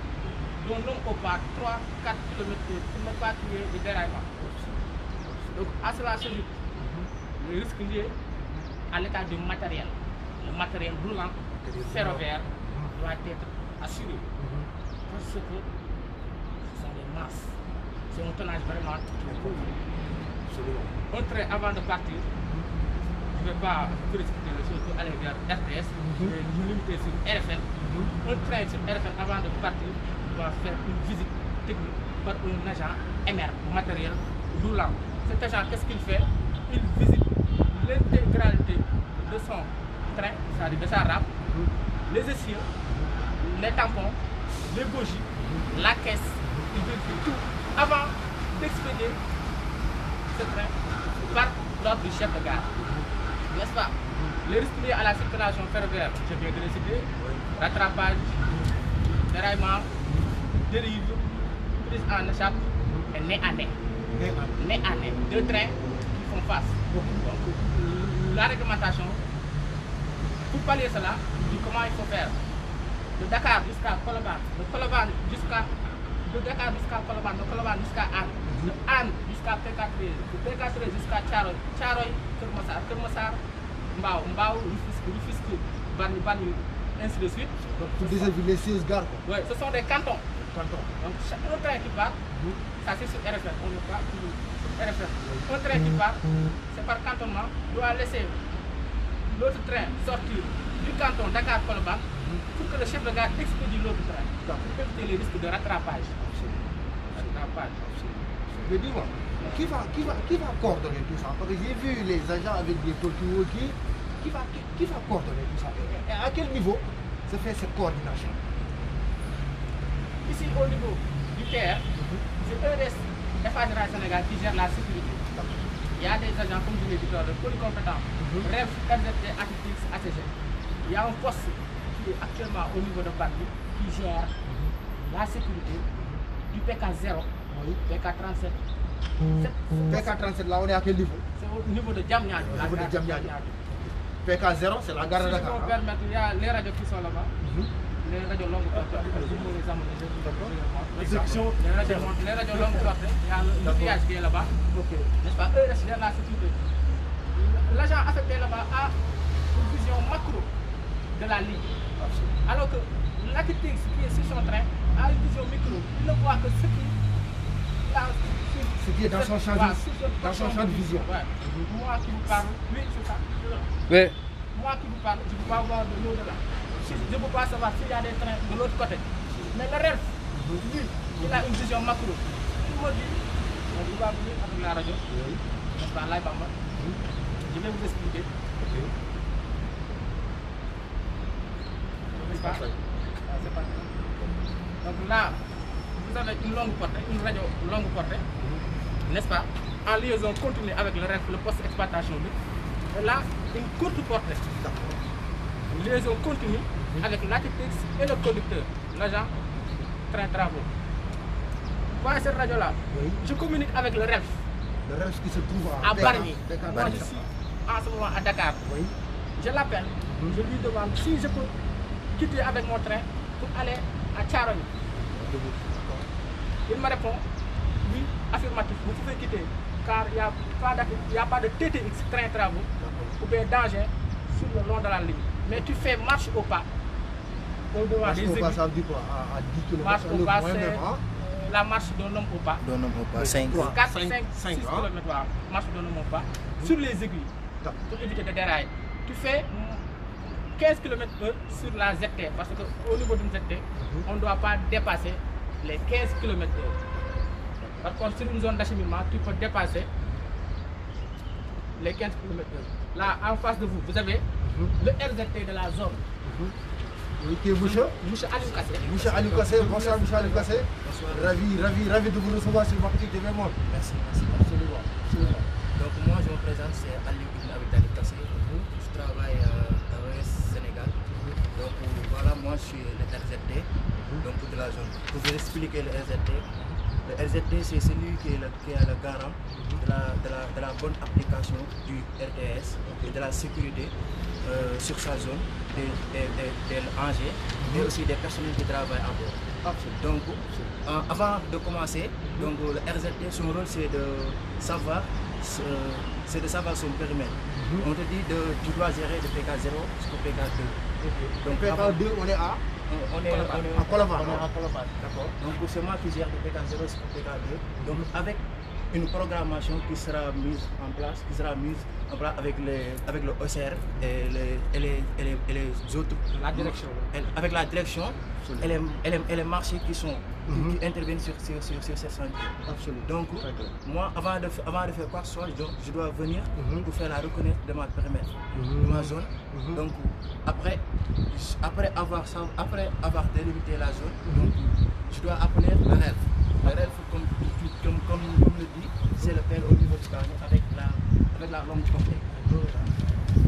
d'un homme au pas 3-4 km pour ne pas créer de déraillement. Donc à cela s'ajoute le risque lié à l'état du matériel. Le matériel roulant ferroviaire doit être assuré. Parce que ce sont des masses. C'est un tonnage vraiment très pauvre. Un train avant de partir, je ne vais pas vous expliquer les choses pour aller vers RTS, mais nous limiter sur RFL. Un train sur RFL avant de partir doit faire une visite technique par un agent MR, matériel roulant. Cet agent, qu'est-ce qu'il fait? Il visite l'intégralité de son train, c'est-à-dire de sa rame, les essieux, les tampons, les bogies, la caisse, il vérifie tout avant d'expédier ce train par l'ordre du chef de gare. N'est-ce pas? Les risques liés à la circulation ferroviaire, je viens de les citer, rattrapage, déraillement, dérive, prise en échappe et nez à nez. Nez à nez. Deux trains qui font face. Donc, la réglementation, pour pallier cela, dit comment il faut faire. De Dakar jusqu'à Colobane, de Colobane jusqu'à Colobane jusqu'à Anne, de Anne jusqu'à PK13, de PK13 jusqu'à Thiaroye, Thiaroye, Keur Massar, Mbao, Rufisque, Bargny, ainsi de suite. Donc pour les 16 gares. Oui, ce sont des cantons. Donc chaque train qui part, ça c'est sur RFL, on ne pas sur RFL. Un train qui part, c'est par cantonnement, doit laisser l'autre train sortir du canton Dakar-Colobane pour que le chef de gare expédie l'autre train, pour éviter les risques de rattrapage. Mais dis-moi, qui va coordonner tout ça? Parce que j'ai vu les agents avec des tortues qui va coordonner tout ça? Et à quel niveau se fait cette coordination? Ici au niveau du TR, c'est EDS FADRA Sénégal qui gère la sécurité. il y a des agents, comme je l'ai dit tout à l'heure, polycompétents, REF, RZT, ATTX, ACG. Il y a un poste qui est actuellement au niveau de Barbie qui gère la sécurité du PK0, PK37. PK37, là on est à quel niveau? C'est au niveau de Diamniadio. PK0, c'est la gare de Dakar. Si je peux me permettre, il y a les radios qui sont là-bas. Les radios longues portées, les radios longues portées, il y a le pillage qui est là-bas. N'est-ce pas? Eux restent dans la sécurité. L'agent affecté là-bas a une vision macro de la ligne. Alors que l'architecte qui est sur son train a une vision micro. Il ne voit que ce qui est dans son champ de vision. Ouais. Moi qui vous parle, oui, c'est ça. Mais Moi qui vous parle, je ne peux pas voir de l'au-delà. Je ne peux pas savoir s'il y a des trains de l'autre côté. Mais le rêve, lui, il a une vision macro. Il me dit, il va venir avec la radio, n'est-ce pas, live en mode. Je vais vous expliquer. N'est-ce pas? C'est parti. Donc là, vous avez une longue portée, une radio longue portée, n'est-ce pas? En liaison continue avec le rêve, le poste d'exploitation. Et là, une courte portée. Liaison continue avec l'architecte et le conducteur, l'agent train travaux. Vous voyez cette radio-là? Je communique avec le REF. Le REF qui se trouve à Bargny. Moi Moi je suis en ce moment à Dakar. Je l'appelle, je lui demande si je peux quitter avec mon train pour aller à Thiaroye. Il me répond, oui, affirmatif, vous pouvez quitter, car il n'y a pas de TTX, train travaux, ou bien danger sur le long de la ligne. Mais tu fais marche au pas. Marche au pas, ça veut dire quoi? À 10 km. Marche au pas, c'est la marche d'un homme au pas. d'un homme au pas, 5 4, 5, 6 km, marche d'un homme au pas, sur les aiguilles, pour éviter de dérailler. Tu fais 15 km/h sur la ZT, parce qu'au niveau d'une ZT, on ne doit pas dépasser les 15 km/h. Par contre, sur une zone d'acheminement, tu peux dépasser les 15 km/h. Là, en face de vous, vous avez le RZT de la zone. Oui, qui est monsieur Aliou Kassé. Monsieur Aliou Kassé, bonsoir Monsieur Aliou Kassé. Ravi de vous recevoir sur votre petite TV Monde. Merci. Donc moi je me présente, c'est Aliou Kassé. Je travaille à l'Ouest Sénégal. Donc voilà, moi je suis le RZT donc de la zone. Pour vous expliquer le RZT, c'est celui qui est le garant de la bonne application du RTS et de la sécurité sur sa zone, des Angers et aussi des personnels qui travaillent à bord. Donc avant de commencer, donc, le RZT, son rôle c'est de savoir son périmètre. On te dit tu dois gérer de PK0 jusqu'au PK2. Donc PK2 on est à Colobane. D'accord. Donc c'est moi qui gère de PK0 jusqu'au PK2. Donc avec une programmation qui sera mise en place, avec le OCR et les autres. La direction. Avec la direction et les marchés qui interviennent sur cette chantier. Absolument. Donc moi, avant de faire quoi que ce soit, je dois venir pour faire la reconnaissance de ma périmètre, de ma zone. Donc après avoir délimité la zone, donc, je dois appeler le REF. Le REF, comme le dit, c'est le père au niveau du carnet avec la longue portée.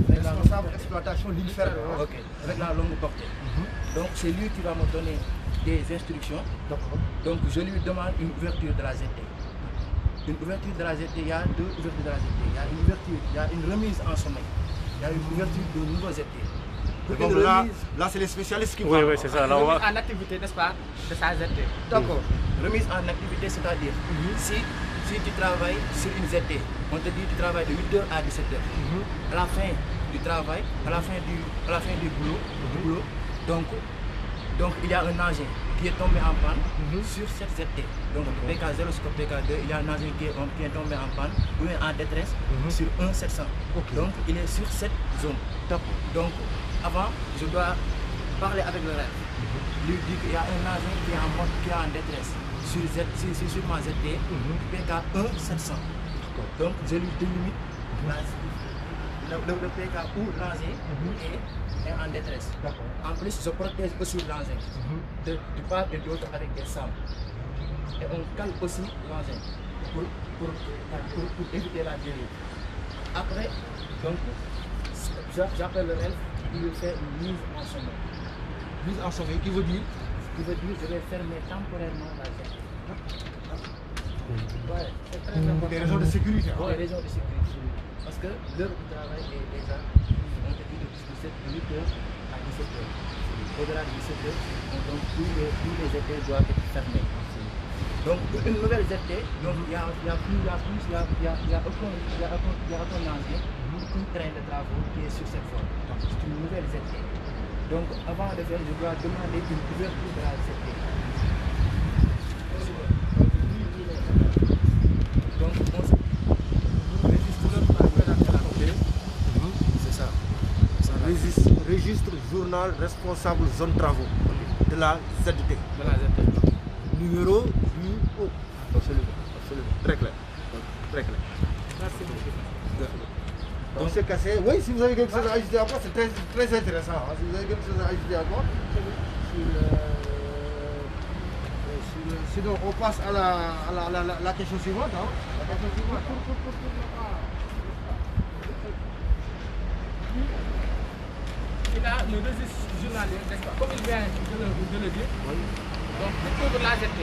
Responsable d'exploitation ligne ferme. Ok, avec la longue portée. Donc c'est lui qui va me donner des instructions. Donc je lui demande une ouverture de la ZT. Une ouverture de la ZT, il y a deux ouvertures de la ZT. Il y a une remise en sommeil. Il y a une ouverture de nouveau ZT. Donc là c'est les spécialistes qui Oui, c'est ça. Remise en activité, n'est-ce pas, de sa ZT. D'accord. Remise en activité, c'est-à-dire si tu travailles sur une ZT, on te dit que tu travailles de 8h à 17h. À la fin du travail, à la fin du boulot, donc il y a un engin qui est tombé en panne sur cette ZT. Donc PK0 jusqu'au PK2, il y a un engin qui est tombé en panne ou en détresse sur 1-700. Donc il est sur cette zone. Donc avant, je dois parler avec le REF. Lui dire qu'il y a un engin qui est en détresse sur ma ZT, PK1-700. Donc je lui délimite le PK où l'engin est en détresse. En plus, je protège aussi l'engin de part et d'autre avec des sables. Et on cale aussi l'engin. pour éviter la dérive. Après, donc, j'appelle le RELF, il veut faire une mise en sommeil. Mise en sommeil, qui veut dire Je vais fermer temporairement la zone. Ouais, c'est très important. pour des raisons de sécurité. Pour des raisons de sécurité. Parce que l'heure du travail est déjà, on te dit de 8h à 17h. Au-delà de 17h, donc tous les ZT doivent être fermés. Donc pour une nouvelle ZT, donc il y a aucun danger, aucun train de travaux qui est sur cette voie. C'est une nouvelle ZT. Donc avant de faire, je dois demander une couverture de la ZT. Donc on registre par c'est ça. Registre journal responsable zone travaux de la ZT. De la ZT. Numéro du haut. Absolument. Très clair. Très clair. Merci beaucoup. Donc c'est cassé. Oui, si vous avez quelque chose à ajouter à quoi, c'est très intéressant. Hein. Si vous avez quelque chose à ajouter à quoi, sinon on passe à la question suivante. Hein. La question suivante. Il a le registre journalier, n'est-ce pas? Comme il vient de le dire. Oui. Donc, pour la ZT,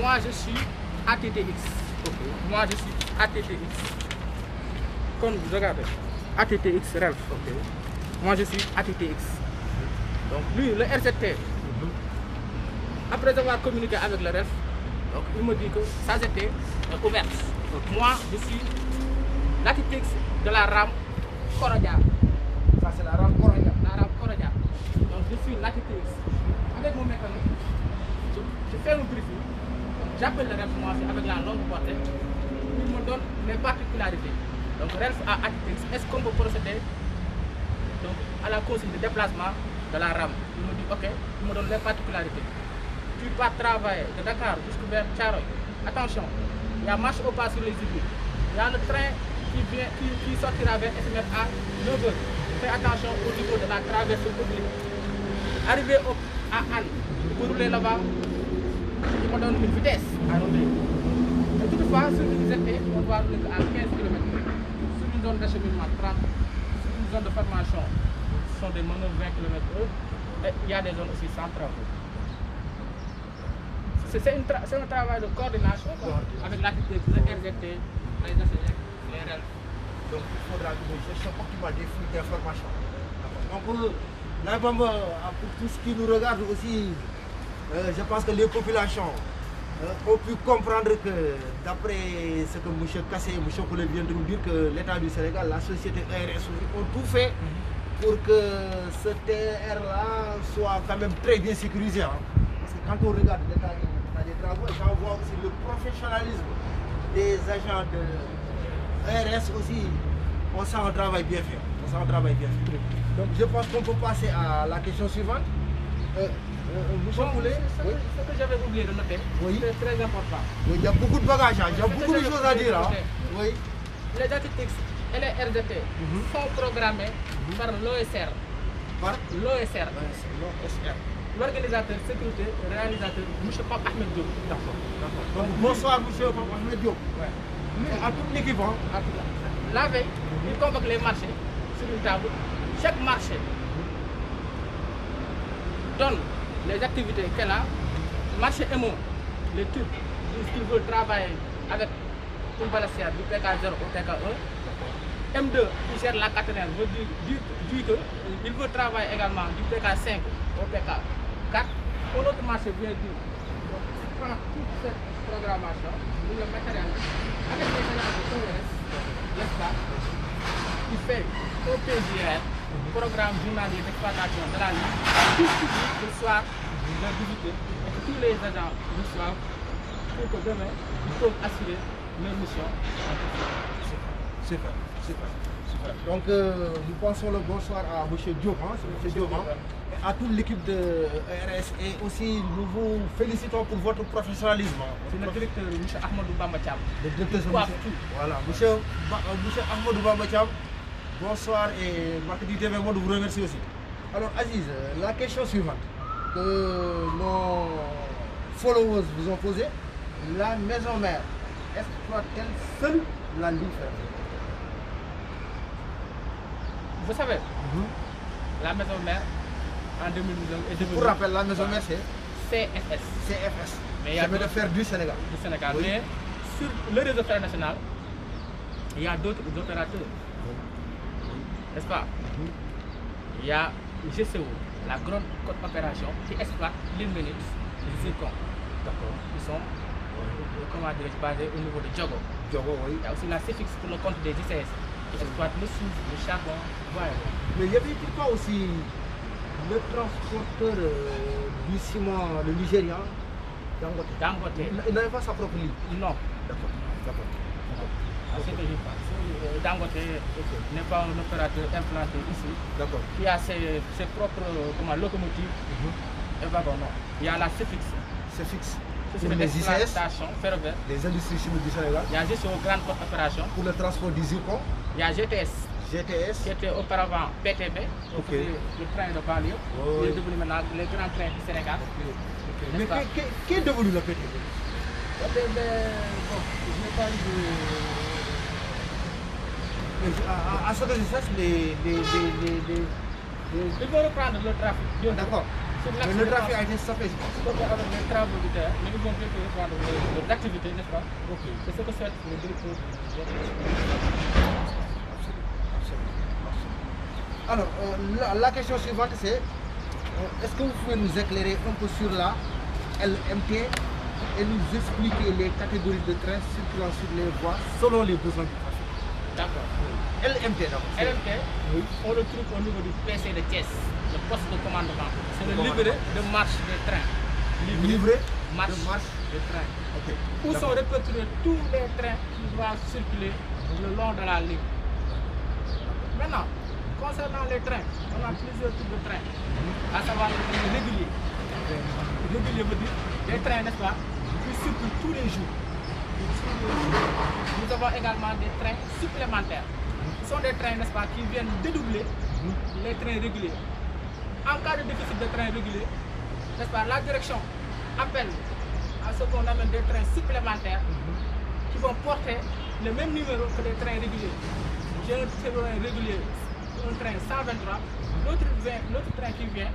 moi je suis ATTX. Moi je suis ATTX. Comme vous regardez, ATTX RELF. Moi je suis ATTX. Donc lui, le RZT, après avoir communiqué avec le RELF, donc, il me dit que sa ZT est ouverte. Moi je suis l'ATTX de la RAM Korodia. Ça c'est la rame Korodia. La RAM Korodia. Donc je suis l'ATTX. Avec mon mécanisme, je fais un briefing, j'appelle le RELF moi avec la longue portée, il me donne les particularités. Donc RELF à ATTX, est-ce qu'on peut procéder donc, à la consigne de déplacement de la RAM? Il me dit ok, il me donne les particularités. Tu vas travailler de Dakar jusqu'à vers Thiaroye. Attention, il y a marche au pas sur les îles. Il y a le train qui sortira vers SMF à 9h. Fais attention au niveau de la traversée publique. Arrivé à Anne, pour rouler là-bas, il me donne une vitesse à rouler. Et toutefois, sur une ZT, on doit rouler à 15 km. Sur une zone d'acheminement, 30. Sur une zone de formation, ce sont des manœuvres 20 km/h. Et il y a des zones aussi sans travaux. C'est un travail de coordination avec l'ATT, le RZT, les ACG, les RELF. Donc il faudra une gestion optimale des flux d'informations. Donc là, pour tout ce qui nous regarde aussi, je pense que les populations ont pu comprendre que d'après ce que M. Kassé et M. Koulé viennent de nous dire, que l'État du Sénégal, la société ARS ont tout fait pour que ce TR-là soit quand même très bien sécurisé. Hein. Parce que quand on regarde l'État des travaux, j'en vois aussi le professionnalisme des agents de ARS aussi. On sent un travail bien fait. Donc je pense qu'on peut passer à la question suivante. Monsieur Koulé, ce que j'avais oublié de noter, c'est très important. Oui, il y a beaucoup de bagages, il y a beaucoup de choses à dire. Hein. Oui. Les ATTX et les RZT sont programmés par l'OSR. Par l'OSR. L'organisateur, sécurité, réalisateur, M. Pape Ahmed Diop. D'accord. Donc bonsoir M. Pape Ahmed Diop. À toute l'équipe. Hein. La veille, il convoque les marchés sur une table. Chaque marché donne les activités qu'elle a. Marché MO, les Turcs disent qu'ils veulent travailler avec une balancière du PK0 au PK1. M2 qui gère la caténaire dit qu'il veut travailler également du PK5 au PK4. Pour l'autre marché vient dire, prend toute cette programmation, nous le matérialise avec les générations de ORS, n'est-ce pas, qui fait au PJR, programme journalier d'exploitation de la ligne, tout public le soir, de visiter, et que tous les agents reçoivent pour que demain, ils peuvent assurer leur mission. Super. Donc nous passons le bonsoir à M. Diop, et à toute l'équipe de RS, et aussi nous vous félicitons pour votre professionnalisme. C'est le directeur M. Ahmadou Bamba Thiam. Le directeur voilà, M. Ahmadou Bamba Thiam, bonsoir, et Marketing TV Monde vous remercie aussi. Alors Aziz, la question suivante que nos followers vous ont posée, la maison mère exploite-t-elle seule la ligne ferroviaire? Vous savez, la maison mère en 2019 est devenue. Pour rappel, la maison mère c'est CFS. CFS. Mais il y a Chemin de fer du Sénégal. Du Sénégal. Oui. Mais sur le réseau ferré national, il y a d'autres opérateurs. N'est-ce pas? Il y a GCO, la grande côte opération, qui exploite l'île Ménix, les zircons. D'accord. Ils sont, comment dirais-je, basés au niveau de Diogo. Diogo, oui. Il y a aussi la CFX pour le compte des ICS, qui exploite le soufre, le charbon, voilà. Mais il y avait pas aussi le transporteur du ciment, le Nigérian, Dangote. Dangote. Il n'avait pas sa propre ligne. Non. D'accord. D'accord. C'est ce que je pense. Dangote n'est pas un opérateur implanté ici, D'accord. qui a ses propres locomotives et wagons. Non. Il y a la CFX, C'est fixe. Société Les ICS, d'exploitation ferroviaire. les industries chimiques du Sénégal. Il y a juste une grande côte opération. Pour le transport du zircon, Il y a GTS, GTS. qui était auparavant PTB, Ok. le train de banlieue. Oh, Il est oui. devenu maintenant les grands trains du Sénégal. Mais N'est-ce pas? qui est devenu le PTB? Bon, je n'ai pas eu de... À ce que je sache, Ils vont reprendre le trafic. bientôt. D'accord. Sur Mais l'axe le de trafic a France. été stoppé, je pense. Donc, avec les travaux du terrain, mais ils vont bientôt reprendre l'activité, n'est-ce pas? Ok. C'est ce que souhaite le directeur du Alors, la question suivante, c'est est-ce que vous pouvez nous éclairer un peu sur la LMT et nous expliquer les catégories de trains circulant sur les voies selon les besoins du trafic? D'accord. LMT, d'abord. LMT, Oui. on le trouve au niveau du PC de Thiès, le poste de commandement. C'est le Commandement. livret de marche des trains. Livré marche de marche. des trains. Ok. Où sont D'accord. répertoriés tous les trains qui vont circuler le long de la ligne. Maintenant, concernant les trains, on a plusieurs types de trains, à savoir les trains réguliers. Régulier veut dire des trains, n'est-ce pas, qui circulent tous les jours. Nous avons également des trains supplémentaires. Ce sont des trains, n'est-ce pas, qui viennent dédoubler les trains réguliers. En cas de déficit de trains réguliers, n'est-ce pas, la direction appelle à ce qu'on amène des trains supplémentaires qui vont porter le même numéro que les trains réguliers. J'ai un train régulier, un train 123, l'autre train qui vient,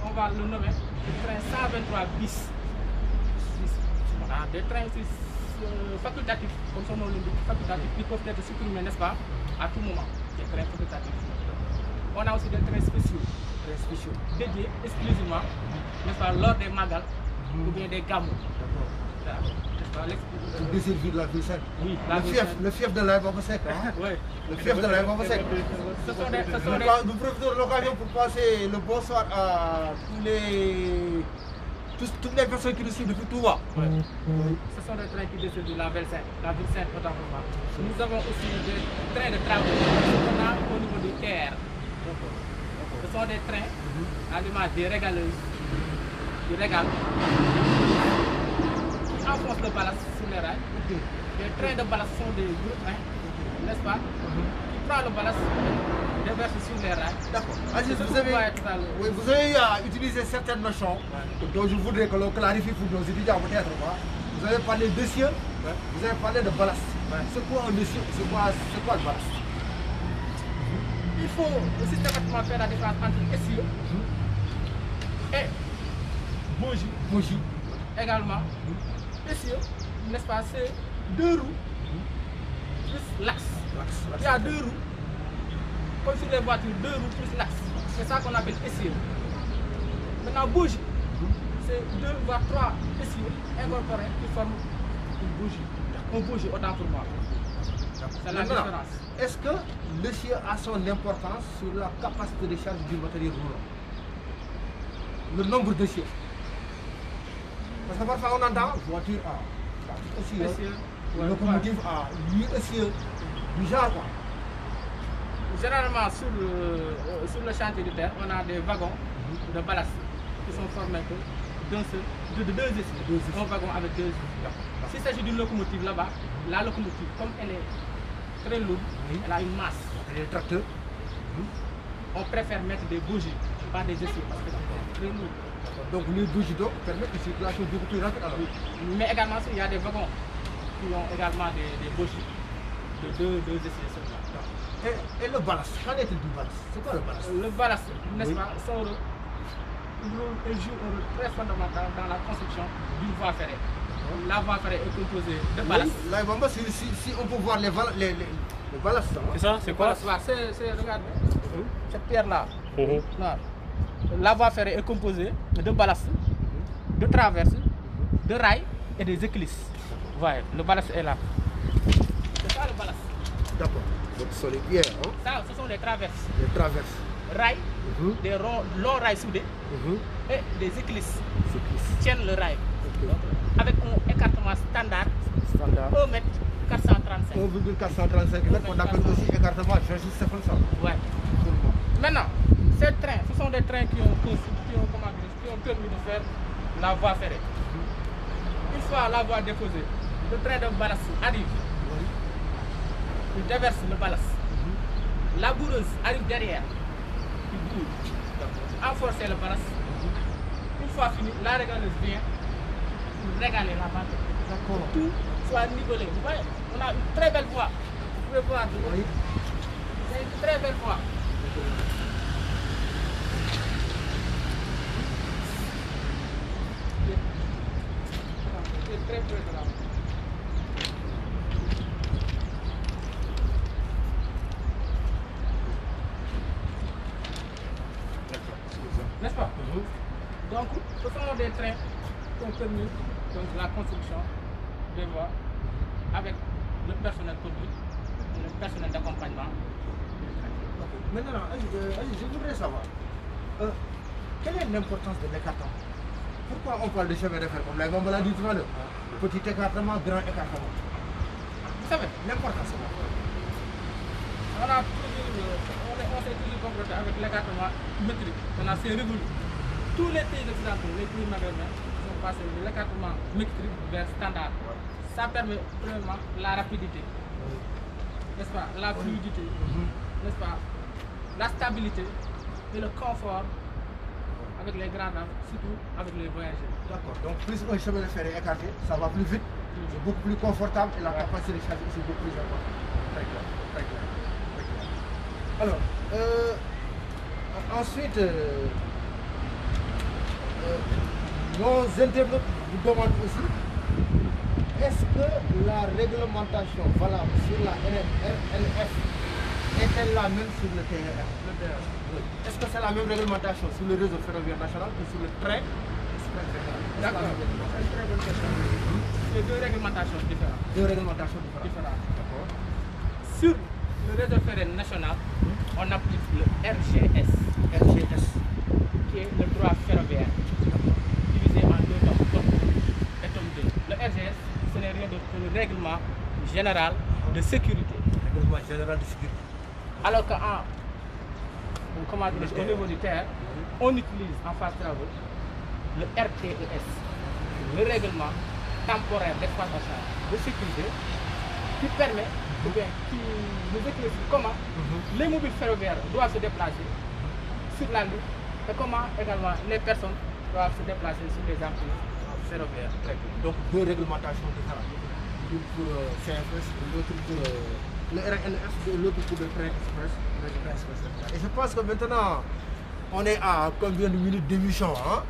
on va le nommer le train 123 bis. Voilà, des trains facultatifs, comme son nom l'indique, facultatifs, qui peuvent être supprimés, n'est-ce pas, à tout moment, des trains facultatifs. On a aussi des trains spéciaux, dédiés exclusivement, n'est-ce pas, lors des magal ou bien des gamous. Voilà, n'est-ce pas, Tu désires de la ville sainte. oui, la Le fief de la Babasek. Oui. Le fief de la Babasek. Ce sont des... Nous profitons de l'occasion pour passer le bonsoir à toutes les personnes qui nous suivent depuis Touba. Ce sont des trains qui descendent de la ville sainte, autant pour moi. Nous avons aussi des trains de travaux qu'on a au niveau du TR. Ce sont des trains à l'image des régaleuses, du régal, qui enfoncent le ballast sur les rails. Les trains de ballast sont des gros trains, n'est-ce pas, qui prennent le ballast, déversent sur les rails. D'accord. Aziz, Ce vous qu'on avez, voit tout à l'heure. oui, vous avez utilisé certaines notions dont je voudrais que l'on clarifie pour nos étudiants peut-être. Vous avez parlé d'essieu, vous avez parlé de ballast. C'est quoi un essieu? C'est quoi le ballast? Il faut systématiquement faire la différence entre essieu et bougie. Également, essieu, n'est-ce pas, c'est deux roues plus l'axe. Il y a deux roues, comme sur les voitures, deux roues plus l'axe. C'est ça qu'on appelle essieu. Maintenant, bougie, c'est deux voire trois essieux incorporés qui forment une bougie. Un bougie, autant pour moi. C'est la Maintenant, différence. est-ce que l'essieu a son importance sur la capacité de charge du matériel roulant? Le nombre d'essieux. Parce que parfois on entend voiture A, essieu, Essieu, ouais, locomotive A, 8 essieux, du genre quoi. Généralement, sur le chantier du terre, on a des wagons de ballast qui sont formés de deux essieux. Un wagon avec deux essieux. S'il s'agit d'une locomotive là-bas, la locomotive, comme elle est très lourde, elle a une masse. Les tracteurs. On préfère mettre des bougies, pas des essieux, parce que c'est très lourd. Donc les bougies d'eau permettent une circulation beaucoup plus rapide alors. Mais également, il y a des wagons qui ont également des bogies de deux essais seulement. Et le ballast, qu'en est-il du ballast? C'est quoi le ballast? Le ballast, n'est-ce pas, il joue un rôle très fondamental dans la construction d'une voie ferrée. La voie ferrée est composée de ballast. Oui, là, si on peut voir les ballasts. C'est ça, c'est quoi? Regarde, cette pierre-là. La voie ferrée est composée de ballast, de traverses, de rails et des éclisses. Voyez, le ballast est là. C'est ça le ballast. D'accord. Donc ce sont les pierres. Hein? Ça, ce sont les traverses. Les traverses. Rails, des longs rails soudés et des éclisses qui tiennent le rail. Donc, avec un écartement standard, 1 mètre 435. 1,435 mètres, qu'on appelle aussi écartement Georges Stephenson. Ouais. Maintenant, ces trains, ce sont des trains qui ont permis de faire la voie ferrée. Une fois la voie déposée, le train de ballast arrive. Il déverse le ballast. La boureuse arrive derrière. Il bourre. Enforcer le ballast. Une fois fini, la régaleuse vient pour régaler la bande. D'accord. Tout soit nivelé. Vous voyez, on a une très belle voie. Vous pouvez voir. Oui. C'est une très belle voie. C'est très près de là. N'est-ce pas? Donc, ce sont des trains qui ont permis donc, la construction des voies avec le personnel conduit, le personnel d'accompagnement. Maintenant, je voudrais savoir, quelle est l'importance de l'écartement? Pourquoi on parle de chemin de fer comme on l'a dit tout à l'heure? Petit écartement, grand écartement. Vous savez, L'importance, c'est quoi? On s'est toujours confronté avec l'écartement métrique. Maintenant, c'est révolu. Tous les pays occidentaux, les pays maghrébins, sont passés de l'écartement métrique vers standard. Ça permet premièrement la rapidité, n'est-ce pas, la fluidité, n'est-ce pas, la stabilité et le confort avec les grands dames, surtout avec les voyageurs. D'accord. Donc plus un chemin de fer est écarté, ça va plus vite, c'est beaucoup plus confortable et la capacité de charge est beaucoup plus importante. Très clair, très clair, très clair. Alors, ensuite, nos internautes vous demandent aussi, est-ce que la réglementation valable sur la NF est-elle la même sur le TER? Est-ce que c'est la même réglementation sur le réseau ferroviaire national que sur le train express régional? D'accord, c'est une très bonne question. C'est deux réglementations différentes. Deux réglementations différentes. D'accord. Sur le réseau ferroviaire national, on applique le RGS, qui est le droit ferroviaire, divisé en deux tomes, tome 1 et tome 2. Le RGS, ce n'est rien d'autre que le règlement général de sécurité. Règlement général de sécurité. Alors qu'au niveau du terre, on utilise en phase travaux le RTES, le règlement temporaire d'exploitation de sécurité, qui permet, ou bien qui nous éclaircit comment les mobiles ferroviaires doivent se déplacer sur la ligne et comment également les personnes doivent se déplacer sur les emprises ferroviaires. Donc deux réglementations différentes. L'une pour CFS, l'autre pour le RNF, l'autre pour le train express. Et je pense que maintenant, on est à combien de minutes d'émission, hein?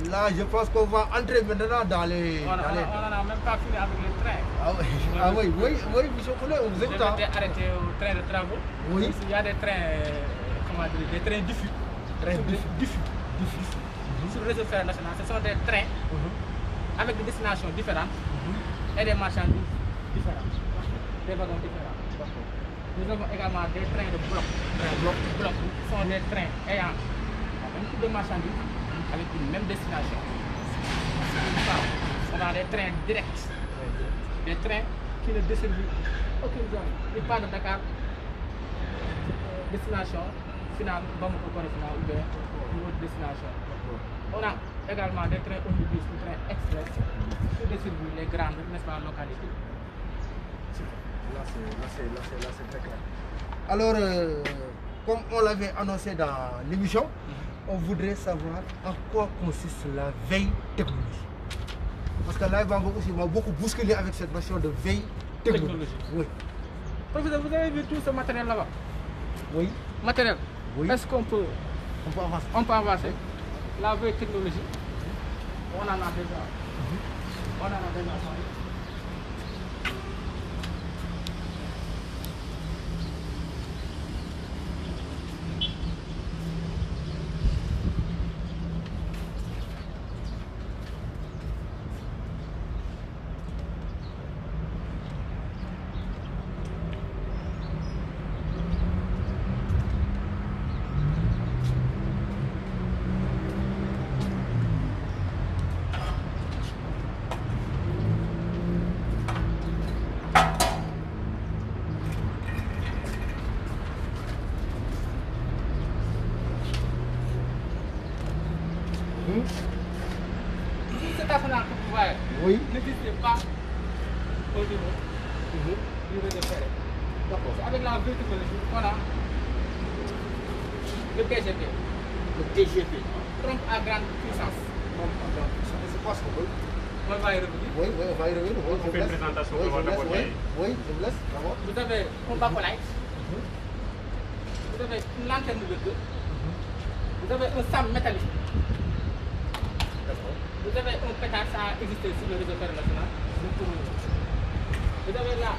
Là, je pense qu'on va entrer maintenant dans les... On n'en a même pas fini avec les trains. Ah oui, monsieur Koulé, on vous écoute. Je m'étais arrêté au train de travaux. Oui. Il y a des trains, des trains diffus. Sur le réseau ferroviaire national, ce sont des trains avec des destinations différentes et des marchandises différentes, des wagons différents. Nous avons également des trains de bloc. Ce sont des trains ayant un même type de marchandises avec une même destination. On a des trains directs, des trains qui ne desservent aucune zone. Il part de Dakar, destination finale, Bamako Correctional ou bien une autre destination. On a également des trains omnibus ou trains express qui desservent les grandes, n'est-ce pas, localités. Là, c'est très clair. Alors, comme on l'avait annoncé dans l'émission, on voudrait savoir en quoi consiste la veille technologique. Parce que là, aussi m'a beaucoup bousculé avec cette notion de veille technologique. Oui. Professeur, vous avez vu tout ce matériel là-bas? Oui. Matériel. Oui. Est-ce qu'on peut avancer? On peut avancer. La veille technologique, on en a déjà. On en a déjà parlé. Cet arsenal que vous voyez Oui. n'existait pas au niveau du réseau ferré. D'accord. C'est avec la veille technologique qu'on a le TGP. Le TGP. Trompe à grande puissance. C'est quoi ce qu'on veut? On va y revenir. Oui, oui, on va y revenir. Oui, On fait une présentation. Oui, on va je d'abord laisse, oui, je vous laisse. D'abord. Vous avez un bacolite. Vous avez une lanterne de deux. Vous avez un SAM métallique. Vous avez un pétard, ça a existé sur le réseau ferré national. Vous avez là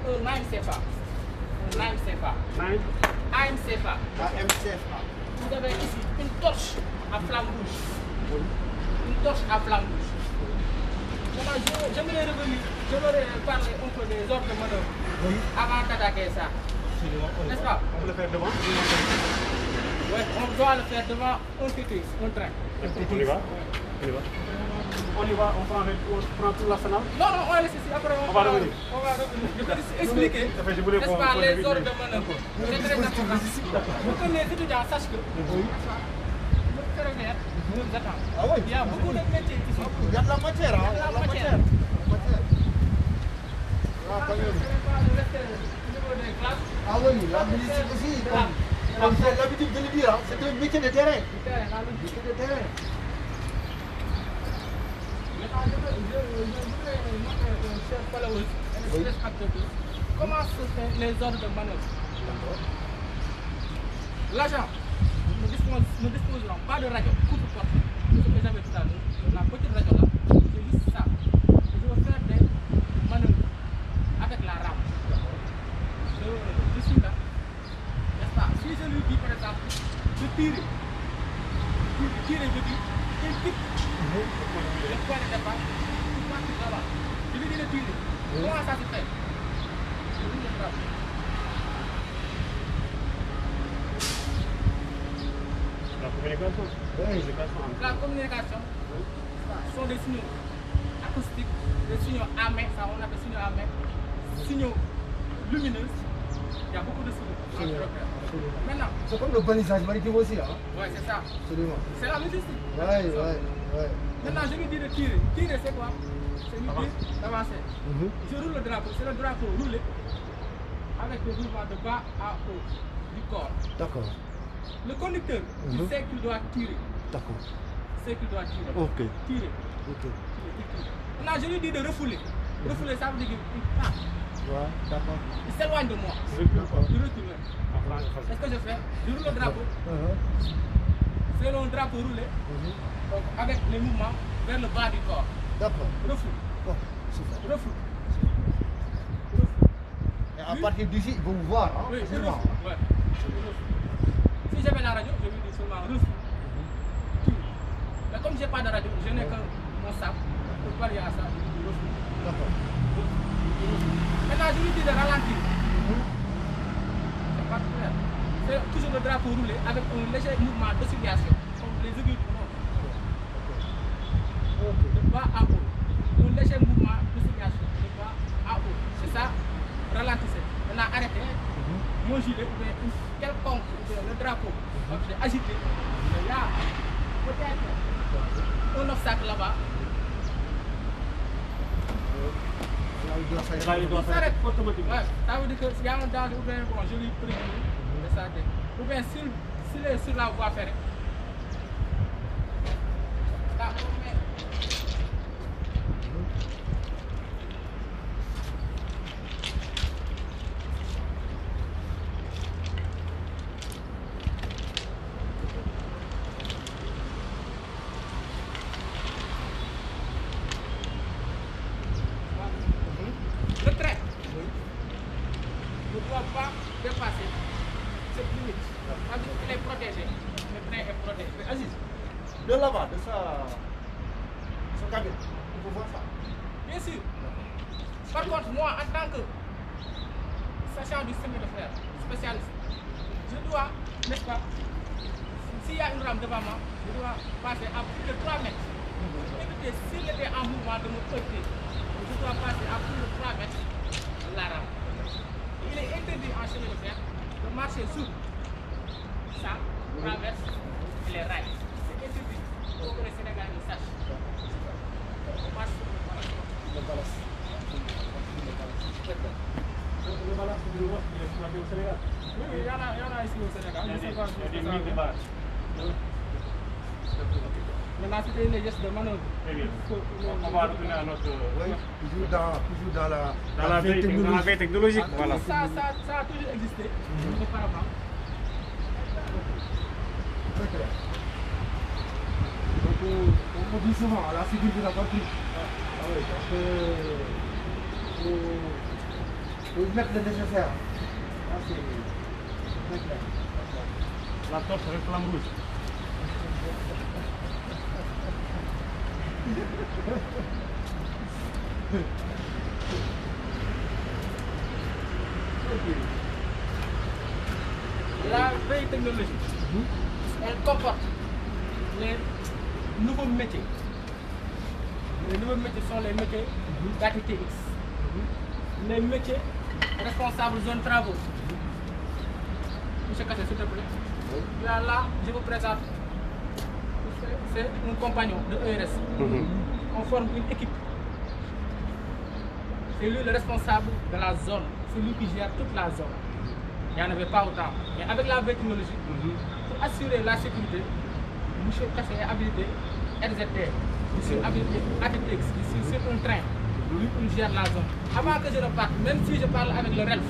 un AMCFA. Un AMCFA. AMCFA. AMCFA. Vous avez ici une torche à flamme rouge. Une torche à flamme rouge. Maintenant, j'aimerais revenir, j'aimerais parler un peu des ordres de manœuvre avant d'attaquer ça. N'est-ce pas? On peut le faire devant. Oui, on doit le faire devant un TT, un train. On y va. On y va. On y va, on prend tout l'arsenal. Non, non, on va laisser ici. Après, On va revenir. On va revenir. Je vais expliquer. Je voulais N'est-ce pas, les ordres de manœuvre. C'est très important. Pour que les étudiants sachent que le ferroviaire nous attend. Ah oui. Il y a beaucoup de métiers ici. Il y a de la matière, hein? Il y a de la matière. Ah, quand même. Ah Ah oui, la ministre aussi, comme j'ai l'habitude de le dire, hein, c'est un métier de terrain. Métier de terrain. Comment se fait les ordres de manœuvre? L'agent ne disposeront pas de radio couvre-porte. Ce que j'avais tout à l'heure, la petite radio là, c'est juste ça. Je vais faire des manœuvres avec la rame. Je suis là, n'est-ce pas? Si je lui dis par exemple de tirer, je dis, il quitte le point de départ, il part là-bas. Je lui dis de tirer. Comment ça se fait? Je lui dis de frappe. La communication. La communication sont des signaux acoustiques, des signaux à main, ça on appelle signaux à main, signaux lumineux. Il y a beaucoup de signaux. Maintenant, C'est comme le balisage maritime aussi, hein? ouais, c'est ça. Absolument. C'est la logistique. Ouais. Maintenant, je lui dis de tirer. Tirer, c'est quoi? C'est lui dire d'avancer. Je roule le drapeau. C'est le drapeau roulé avec le mouvement de bas à haut du corps. D'accord. Le conducteur, il sait qu'il doit tirer. D'accord. C'est qu'il doit tirer. Ok. Tirer. Ok. Maintenant, je lui dis de refouler. Refouler, ça veut dire qu'il part. Ouais, d'accord. Il s'éloigne de moi. Je retourne. Qu'est-ce que je fais? Je roule le drapeau. C'est un drapeau roulé. Donc, avec les mouvements vers le bas du corps. D'accord. Refoule. Oh, super. Refoule. Et à partir d'ici, ils vont vous voir, hein? Oui, je facilement. refoule. Ouais. Si j'avais la radio, je lui dis seulement refoule. Mais comme je n'ai pas de radio, je n'ai que mon sac. Pour pallier à ça, je lui dis refoule. D'accord. Maintenant, je lui dis de ralentir. C'est pas clair. C'est toujours le drapeau roulé avec un léger mouvement d'oscillation, comme les aiguilles du monde. De bas à haut. Un léger mouvement d'oscillation, de bas à haut. C'est ça, ralentissez. Maintenant, arrêtez. Mon gilet ou bien quelconque, le drapeau, agité. Il y a peut-être un obstacle là-bas. Il s'arrête automatiquement. Ouais, ça veut dire que s'il y a un danger, ou bien bon, je lui préviens de s'arrêter. Ou bien s'il est sur la voie ferrée. Là, on met de là-bas, de sa cabine. On peut voir ça. Bien sûr. Par contre, moi, en tant que sachant du chemin de fer, spécialiste, je dois, n'est-ce pas, s'il y a une rame devant moi, je dois passer à plus de 3 mètres. Pour éviter, s'il était en mouvement de me heurter, je dois passer à plus de 3 mètres de la rame. Il est interdit en chemin de fer de marcher sur ça, traverse et les rails. C'est interdit pour que les Sénégalais le sachent. On marche sur le balance. Le balance du roi, il est exploité au Sénégal. Oui, il y en a ici au Sénégal. Il y a des mines de base. Maintenant, c'était une geste de manœuvre. Très bien. On va retourner à notre... Oui, toujours dans la veille technologique. Voilà. Ça a toujours existé auparavant. Très clair. Donc, on dit souvent la figure de la patrie. Ah oui, parce que faut mettre le nécessaire. Ah, c'est très clair. La torche avec flamme rouge. La veille technologique, elle comporte les nouveaux métiers. Les nouveaux métiers sont les métiers d'ATTX. Les métiers responsables zone travaux. Monsieur Kassé, s'il te plaît. Là, je vous présente. C'est un compagnon de ERS. On forme une équipe. C'est lui le responsable de la zone. C'est lui qui gère toute la zone. Il n'y en avait pas autant. Mais avec la veille technologique, pour assurer la sécurité, M. Kassé est habilité RZT. Je suis habilité ATTX. Je suis sur un train. Lui, il gère la zone. Avant que je ne parte, même si je parle avec le RELF,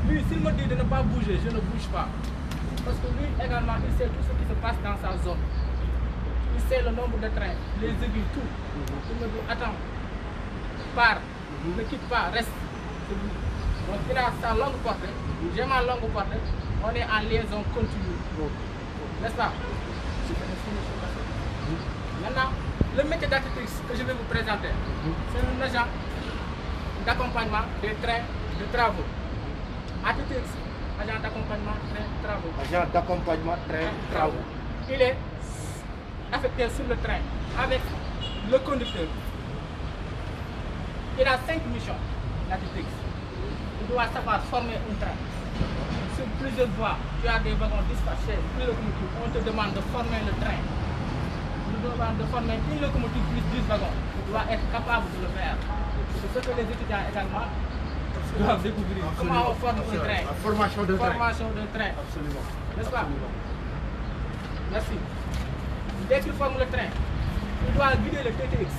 lui, s'il me dit de ne pas bouger, je ne bouge pas. Parce que lui également, il sait tout ce qui se passe dans sa zone. Il sait le nombre de trains, les aiguilles, tout. Il me dit, attends, pars, ne quitte pas, reste. Donc il a sa longue portée, j'ai ma longue portée, on est en liaison continue. N'est-ce pas? Maintenant, le métier d'ATTX que je vais vous présenter, c'est un agent d'accompagnement des trains de travaux. ATTX, agent d'accompagnement train de travaux. Agent d'accompagnement train de travaux. Il est affecté sur le train avec le conducteur. Il a 5 missions, l'ATTX. Il doit savoir former un train. Sur plusieurs voies, tu as des wagons dispatchés, une locomotive. On te demande de former le train. On te demande de former une locomotive plus 10 wagons. Tu dois être capable de le faire. C'est ce que les étudiants également doivent découvrir. Comment on forme un train. La formation de train. Formation d'un train. Absolument. N'est-ce pas? Merci. Dès qu'il forme le train, il doit guider le TTX,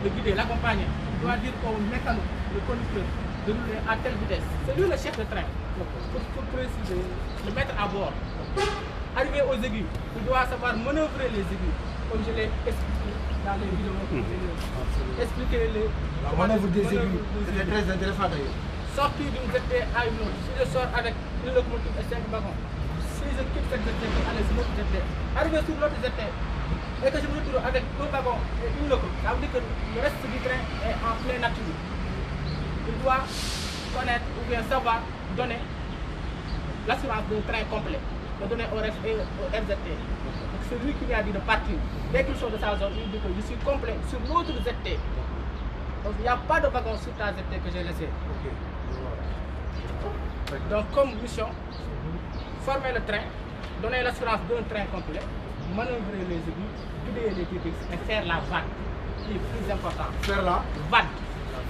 le guider, l'accompagner. Il doit dire au mécano, le conducteur, de rouler à telle vitesse. C'est lui le chef de train. Pour préciser, le mettre à bord. Arrivé aux aiguilles, il doit savoir manœuvrer les aiguilles, comme je l'ai expliqué dans les vidéos. Expliquer la manœuvre des aiguilles. C'est très intéressant d'ailleurs. Sortir d'une ZT à une autre. Si je sors avec une locomotive et 5 wagons, si je quitte cette ZT pour aller sur l'autre ZT, arrivé sur l'autre ZT, et que je me retrouve avec 2 wagons et une locomotive, ça veut dire que le reste du train est en pleine nature. Il doit connaître ou bien savoir donner l'assurance d'un train complet, de donner au RF et au RZT. Donc c'est lui qui lui a dit de partir. Dès qu'il sort de sa zone, il dit que je suis complet sur l'autre ZT. Donc il n'y a pas de wagon sur ta ZT que j'ai laissé. Donc comme mission, former le train, donner l'assurance d'un train complet, manœuvrer les aiguilles, guider les TTX et faire la VAD, qui est plus important. Faire la VAD.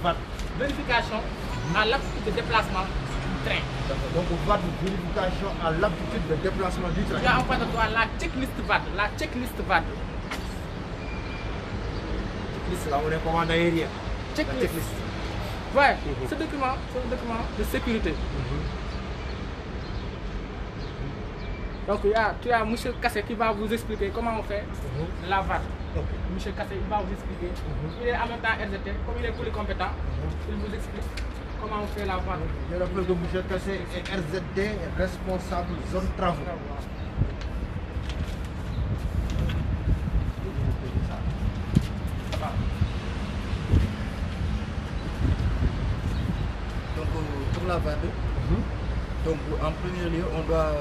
VAD. Vérification à l'aptitude de déplacement du train. Donc VAD, vérification à l'aptitude de déplacement du train. Tu as en face de toi la checklist VAD. La checklist VAD. Checklist, là on est commande aérien. Checklist. Ouais, ce document, c'est un document de sécurité. Donc tu as M. Kassé qui va vous expliquer comment on fait la VAD. M. Kassé il va vous expliquer. Il est en même temps RZT, comme il est polycompétent, il vous explique comment on fait la VAD. Je rappelle que M. Kassé est RZT, responsable zone travaux. en premier lieu, on doit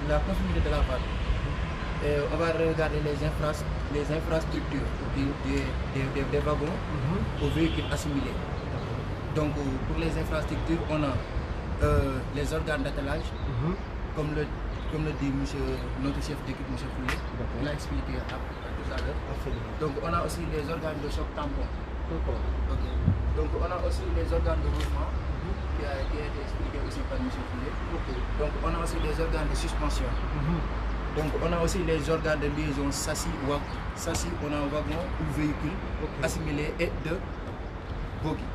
la continuité de la VAD. On va regarder les infrastructures des wagons aux véhicules assimilés. Donc pour les infrastructures, on a les organes d'attelage, comme le dit notre chef d'équipe, M. Poulet, il a expliqué tout à l'heure. Donc on a aussi les organes de choc tampon. Okay. Donc on a aussi les organes de roulement qui a été expliqué aussi par M. Poulet. Donc on a aussi les organes de suspension. Donc on a aussi les organes de liaison châssis, on a un wagon ou véhicule assimilé et de bogie.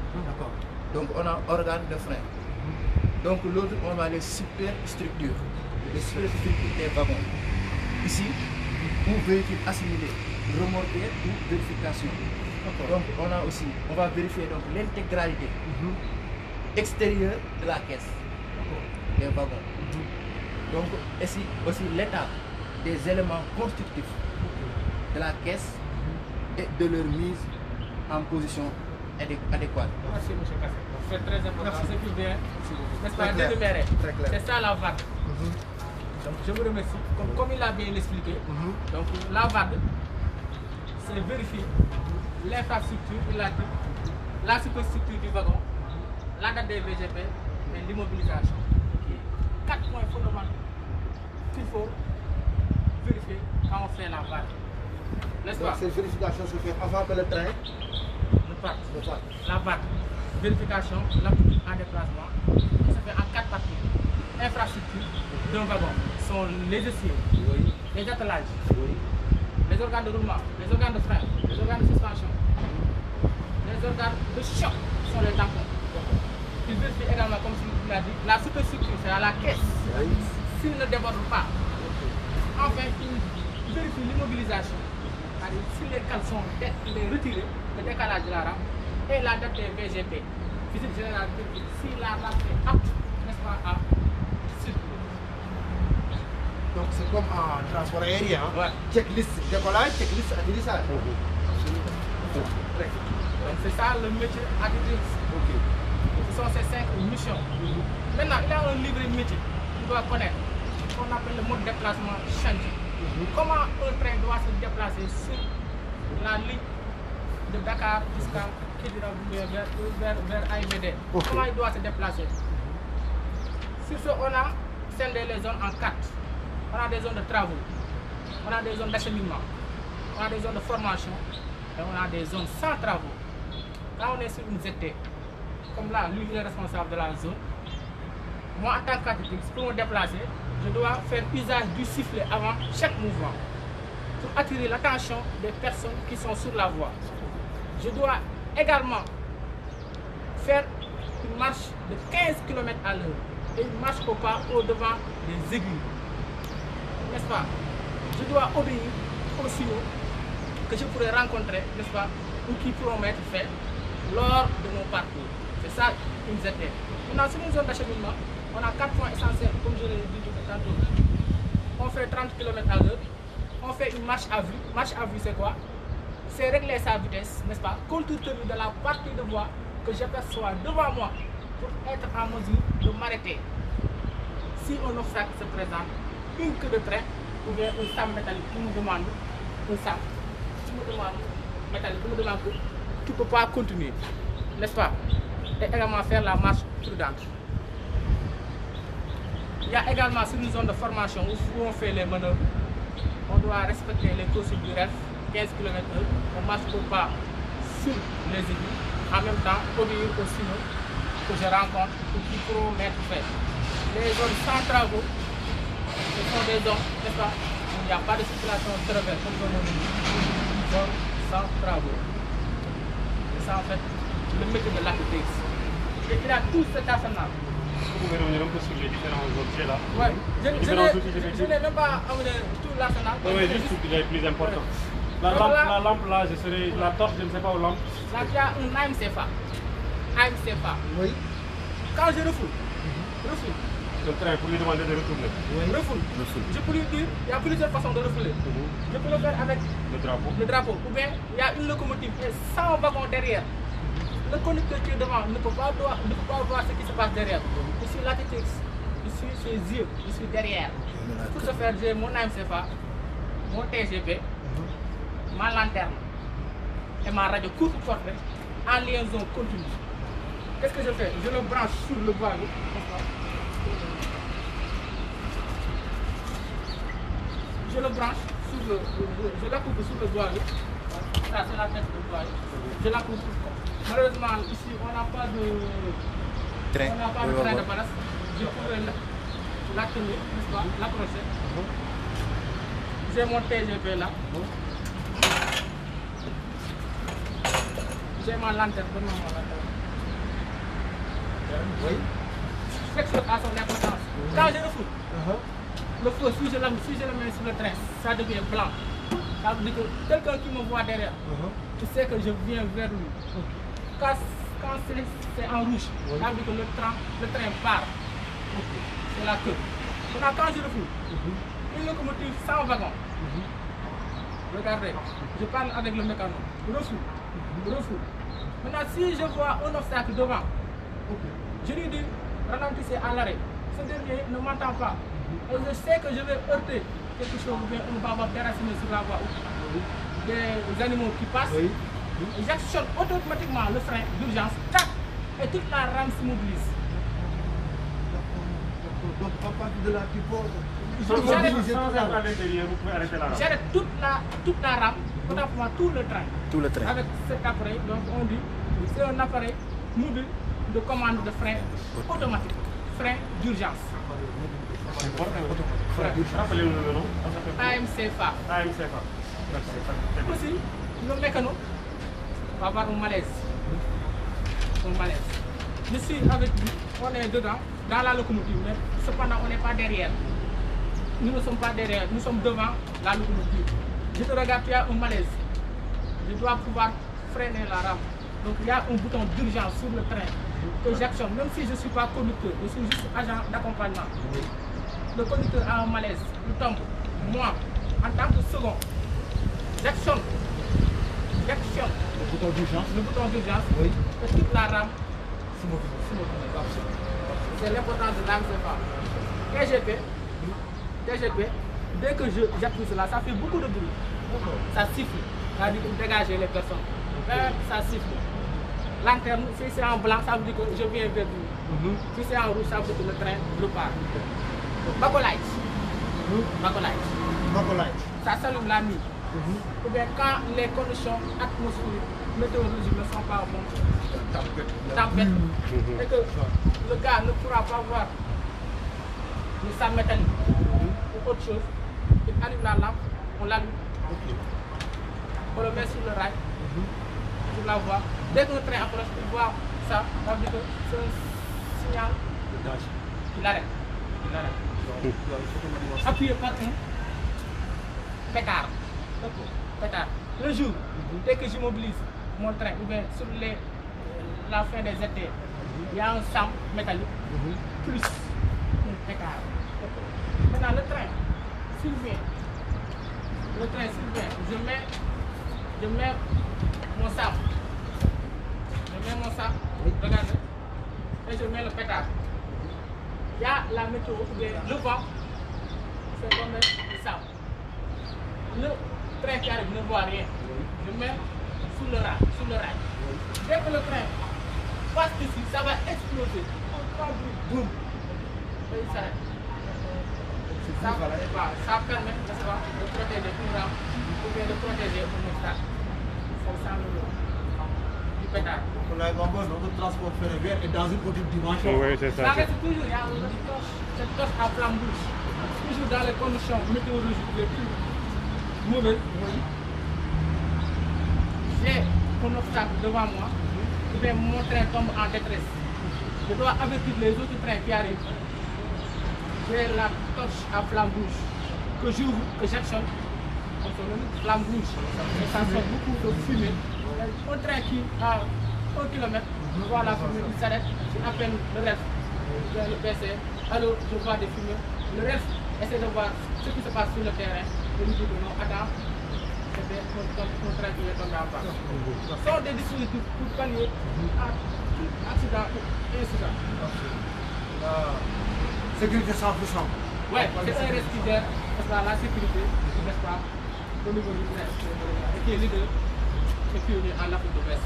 Donc on a organes de frein. Donc l'autre, on a les superstructures. Les superstructures des wagons. Ici, ou véhicule assimilé, remorqué ou vérification. Donc on va vérifier donc l'intégralité extérieure de la caisse des wagons. Donc ici aussi l'état des éléments constitutifs de la caisse et de leur mise en position adéquate. Merci M. Kassé. C'est très important, c'est tout bien. N'est-ce pas, d'énumérer. C'est ça la VAD. Donc je vous remercie. Comme il a bien expliqué, donc la VAD, c'est vérifier l'infrastructure, la superstructure du wagon, la date des VGP et l'immobilisation. 4 points fondamentaux qu'il faut vérifier quand on fait la VAD. N'est-ce pas? Cette vérification se fait avant que le train ne parte. La VAD, vérification, l'aptitude en déplacement, ça fait en 4 parties. Infrastructure d'un wagon sont les essieux, les attelages, les organes de roulement, les organes de frein, les organes de suspension, les organes de choc sont les tampons. Il vérifie également, comme il l'a dit, la superstructure, c'est à la caisse. S'il ne déborde pas. Enfin, il vérifie l'immobilisation. C'est-à-dire si les cales sont retirés, le décalage de la rame et la date des VGP. Visite générale, si la rame est apte, n'est-ce pas, à circuler. Donc c'est comme en transport aérien. Checklist décollage, checklist atterrissage. Donc c'est ça le métier agriculteur. Ce sont ces 5 missions. Maintenant, il y a un livre métier qu'il doit connaître, qu'on appelle le mode de déplacement chantier. Comment un train doit se déplacer sur la ligne de Dakar jusqu'à vers AIBD. Comment il doit se déplacer. Sur ce, on a scindé les zones en 4. On a des zones de travaux, on a des zones d'acheminement, on a des zones de formation et on a des zones sans travaux. Quand on est sur une ZT, comme là, lui il est responsable de la zone, moi en tant qu'architecte, pour me déplacer, je dois faire usage du sifflet avant chaque mouvement pour attirer l'attention des personnes qui sont sur la voie. Je dois également faire une marche de 15 km à l'heure et une marche au pas au-devant des aiguilles. N'est-ce pas? Je dois obéir aux signaux que je pourrais rencontrer, n'est-ce pas, ou qui pourront m'être faits lors de mon parcours. C'est ça une ZT. Maintenant, sur une zone d'acheminement, on a 4 points essentiels, comme je l'ai dit tantôt. On fait 30 km à l'heure, on fait une marche à vue. Marche à vue, c'est quoi? C'est régler sa vitesse, n'est-ce pas, compte tenu de la partie de voie que j'aperçois devant moi pour être en mesure de m'arrêter. Si un obstacle se présente, une queue de train ou bien un sac métallique qui nous demande un sac, qui me demande métallique, qui me demande que tu ne peux pas continuer, n'est-ce pas? Et également faire la marche prudente. Il y a également sur une zone de formation où on fait les manœuvres, on doit respecter les consignes du REF, 15 km/h, on marche au pas sur les aiguilles, en même temps obéir aux signaux que je rencontre ou qui pourront m'être faits. Les zones sans travaux, ce sont des zones, n'est-ce pas, où il n'y a pas de circulation traverse, comme on dit, zone sans travaux. C'est ça en fait le métier de l'architecte. Et il a tout cet arsenal. Vous pouvez revenir un peu sur les différents objets là. Ouais, je n'ai même pas amené tout l'arsenal. Oui, juste les plus importants. La lampe là, la torche, je ne sais pas où lampe. Là, il y a un AMCFA. AMCFA. Oui. Quand je refoule, Le train pour lui demander de retourner. refoule. Je peux lui dire, il y a plusieurs façons de refouler. Je peux le faire avec Le drapeau. Ou bien, il y a une locomotive et 100 wagons derrière. Le conducteur qui est devant ne peut pas voir ce qui se passe derrière. Ici, l'architecte suis ses yeux, je suis derrière. Pour ce faire, j'ai mon AMCFA, mon TGV, ma lanterne et ma radio courte portée en liaison continue. Qu'est-ce que je fais? Je le branche sur le bois. Je le branche sur je la coupe sur le bois. Ça c'est la tête du bois. Je la coupe. Malheureusement ici on n'a pas de train, de ballast. Je pourrais la tenir, n'est-ce pas, l'accrocher. J'ai mon TGV là. J'ai ma lanterne, donne-moi ma lanterne. Oui. Chaque chose a son importance. Quand je le fous, le feu, si je le mets sur le train, ça devient blanc. Ça veut dire que quelqu'un qui me voit derrière, tu sais que je viens vers lui. Quand c'est en rouge, ça veut dire que le train part. C'est la queue. Maintenant, quand je le fous, une locomotive sans wagon. Regardez, je parle avec le mécano. Refou. Maintenant, si je vois un obstacle devant, je lui dis, ralentissez à l'arrêt. Ce dernier ne m'entend pas. Et je sais que je vais heurter quelque chose, ou bien on va déraciner sur la voie. Des animaux qui passent. J'actionne automatiquement le frein d'urgence, et toute la rame s'immobilise. Donc, à partir de là, tu peux... J'arrête toute la rame, automatiquement tout le train. Tout le train. Avec cet appareil, donc on dit, c'est un appareil mobile de commande de frein automatique, frein d'urgence. Rappelez-nous le nom. AMCFA. Aussi, le mécano va avoir un malaise. Je suis avec lui, on est dedans, dans la locomotive, mais cependant on n'est pas derrière. Nous ne sommes pas derrière, nous sommes devant la locomotive. Je te regarde, tu as un malaise. Je dois pouvoir freiner la rame. Donc il y a un bouton d'urgence sur le train que j'actionne, même si je ne suis pas conducteur, je suis juste agent d'accompagnement. Le conducteur a un malaise, il tombe. Moi, en tant que second, j'actionne le bouton d'urgence, et toute la rame s'immobilise. C'est l'importance de l'AMCFA. TGV, dès que j'appuie cela, ça fait beaucoup de bruit. Ça siffle, ça veut dire que dégager les personnes. Ça siffle. Lanterne, si c'est en blanc, ça veut dire que je viens vers lui. Si c'est en rouge, ça veut dire que le train repart. Bacolite. Ça s'allume la nuit. Ou bien quand les conditions atmosphériques, météorologiques ne sont pas bonnes, tempête, et que le gars ne pourra pas voir le sable métallique ou autre chose, il allume la lampe, on l'allume, on le met sur le rail, sur la voie. Dès que le train approche, il voit ça, ça veut dire que c'est un signal, il arrête. Appuyé par un pétard. Le jour, dès que j'immobilise mon train, ou bien sur la fin des étés, il y a un sable métallique, plus un pétard. Maintenant, le train, s'il vient, je mets mon sable. Regardez, et je mets le pétard. Il y a la météo, ou bien le vent, c'est comme le sable. Le train qui arrive ne voit rien. Je mets sous le rail. Dès que le train passe ici, ça va exploser. Boum. Et il s'arrête. Ça permet de protéger une rame ou bien de protéger un obstacle. C'est ça du pétard. Notre transport ferroviaire est dans une autre dimension. Oui, c'est ça. Ça reste toujours, il y a cette torche à flamme rouge. Toujours dans les conditions météorologiques les plus mauvaises. J'ai un obstacle devant moi, et bien mon train tombe en détresse. Je dois avertir les autres trains qui arrivent. J'ai la torche à flamme rouge que j'ouvre, que j'actionne. Flamme rouge. Et ça sort beaucoup de fumée. Un train qui a 1 km, je vois la fumée, il s'arrête, j'appelle le reste. Le PC, allô, je vois des fumées. Le reste, essaie de voir ce qui se passe sur le terrain. Je lui dis que non, attends, c'était mon train qui est tombé en bas. Ce sont des dispositifs pour pallier à tout accident ou incident. Sécurité 100%. Ouais, c'est un reste qui gère la sécurité, n'est-ce pas, au niveau du presse, et qui est leader et pionnier en Afrique de l'Ouest.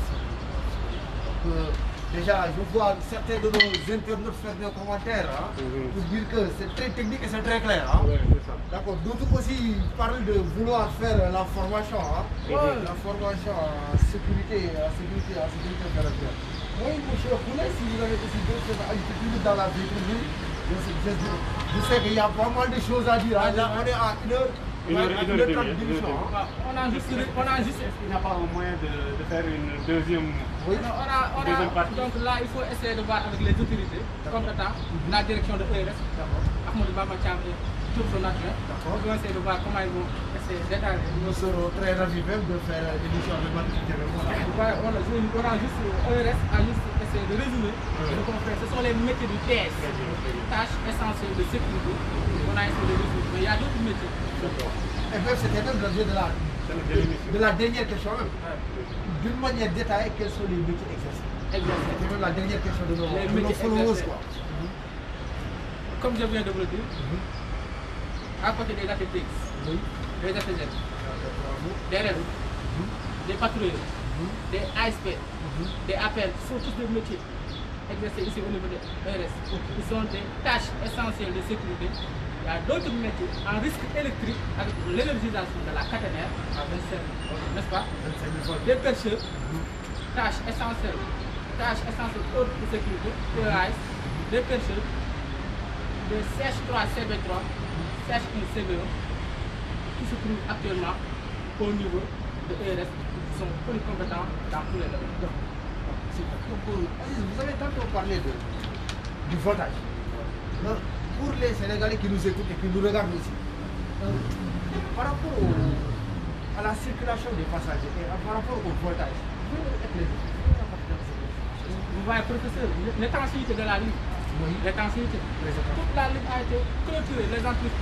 Déjà, je vois certains de nos internautes faire des commentaires pour dire que c'est très technique et c'est très clair. Ouais, c'est ça. D'accord. D'autres aussi parlent de vouloir faire la formation, la formation en sécurité, ferroviaire. Moi, monsieur Koulé, si vous avez aussi d'autres choses à ajouter dans la vie publique, je sais qu'il y a pas mal de choses à dire. Là, on est à 1h30 d'émission. On a juste. Est-ce qu'il n'y a pas un moyen de faire une deuxième partie? Donc là, il faut essayer de voir avec les autorités compétentes, la direction de ERS, Ahmadou Bamba Thiam et tout son adjoint. On va essayer de voir comment ils vont essayer d'étaler. Nous serons très ravis même de faire l'émission avec Macky. On a juste, ERS a juste essayé de résumer ce qu'on fait. Ce sont les métiers du TS, tâches essentielles de sécurité. On a essayé de résumer. Mais il y a d'autres métiers. Et même c'était même l'objet de la dernière question même. D'une manière détaillée, quels sont les métiers exercés? C'était même la dernière question de nos followers. Comme je viens de vous le dire, à côté des ATTX, des ATZ, des REL, des patrouilleurs, des ASP, des APL, ce sont tous des métiers exercés ici au niveau de RS. Ils sont des tâches essentielles de sécurité. Il y a d'autres métiers en risque électrique avec l'énergisation de la caténaire à 27, n'est-ce pas? Des pêcheurs, tâches essentielles hautes de sécurité, des pêcheurs, des CH3 CB3, CH1 CB1, qui se trouvent actuellement au niveau de ERS, qui sont polycompétents dans tous les domaines. Vous avez tantôt parlé du voltage. Pour les Sénégalais qui nous écoutent et qui nous regardent aussi, par rapport à la circulation des passagers et par rapport au voltage, vous voyez, professeur, l'étanchéité de la ligne, l'étanchéité, toute la ligne a été clôturée, les entreprises,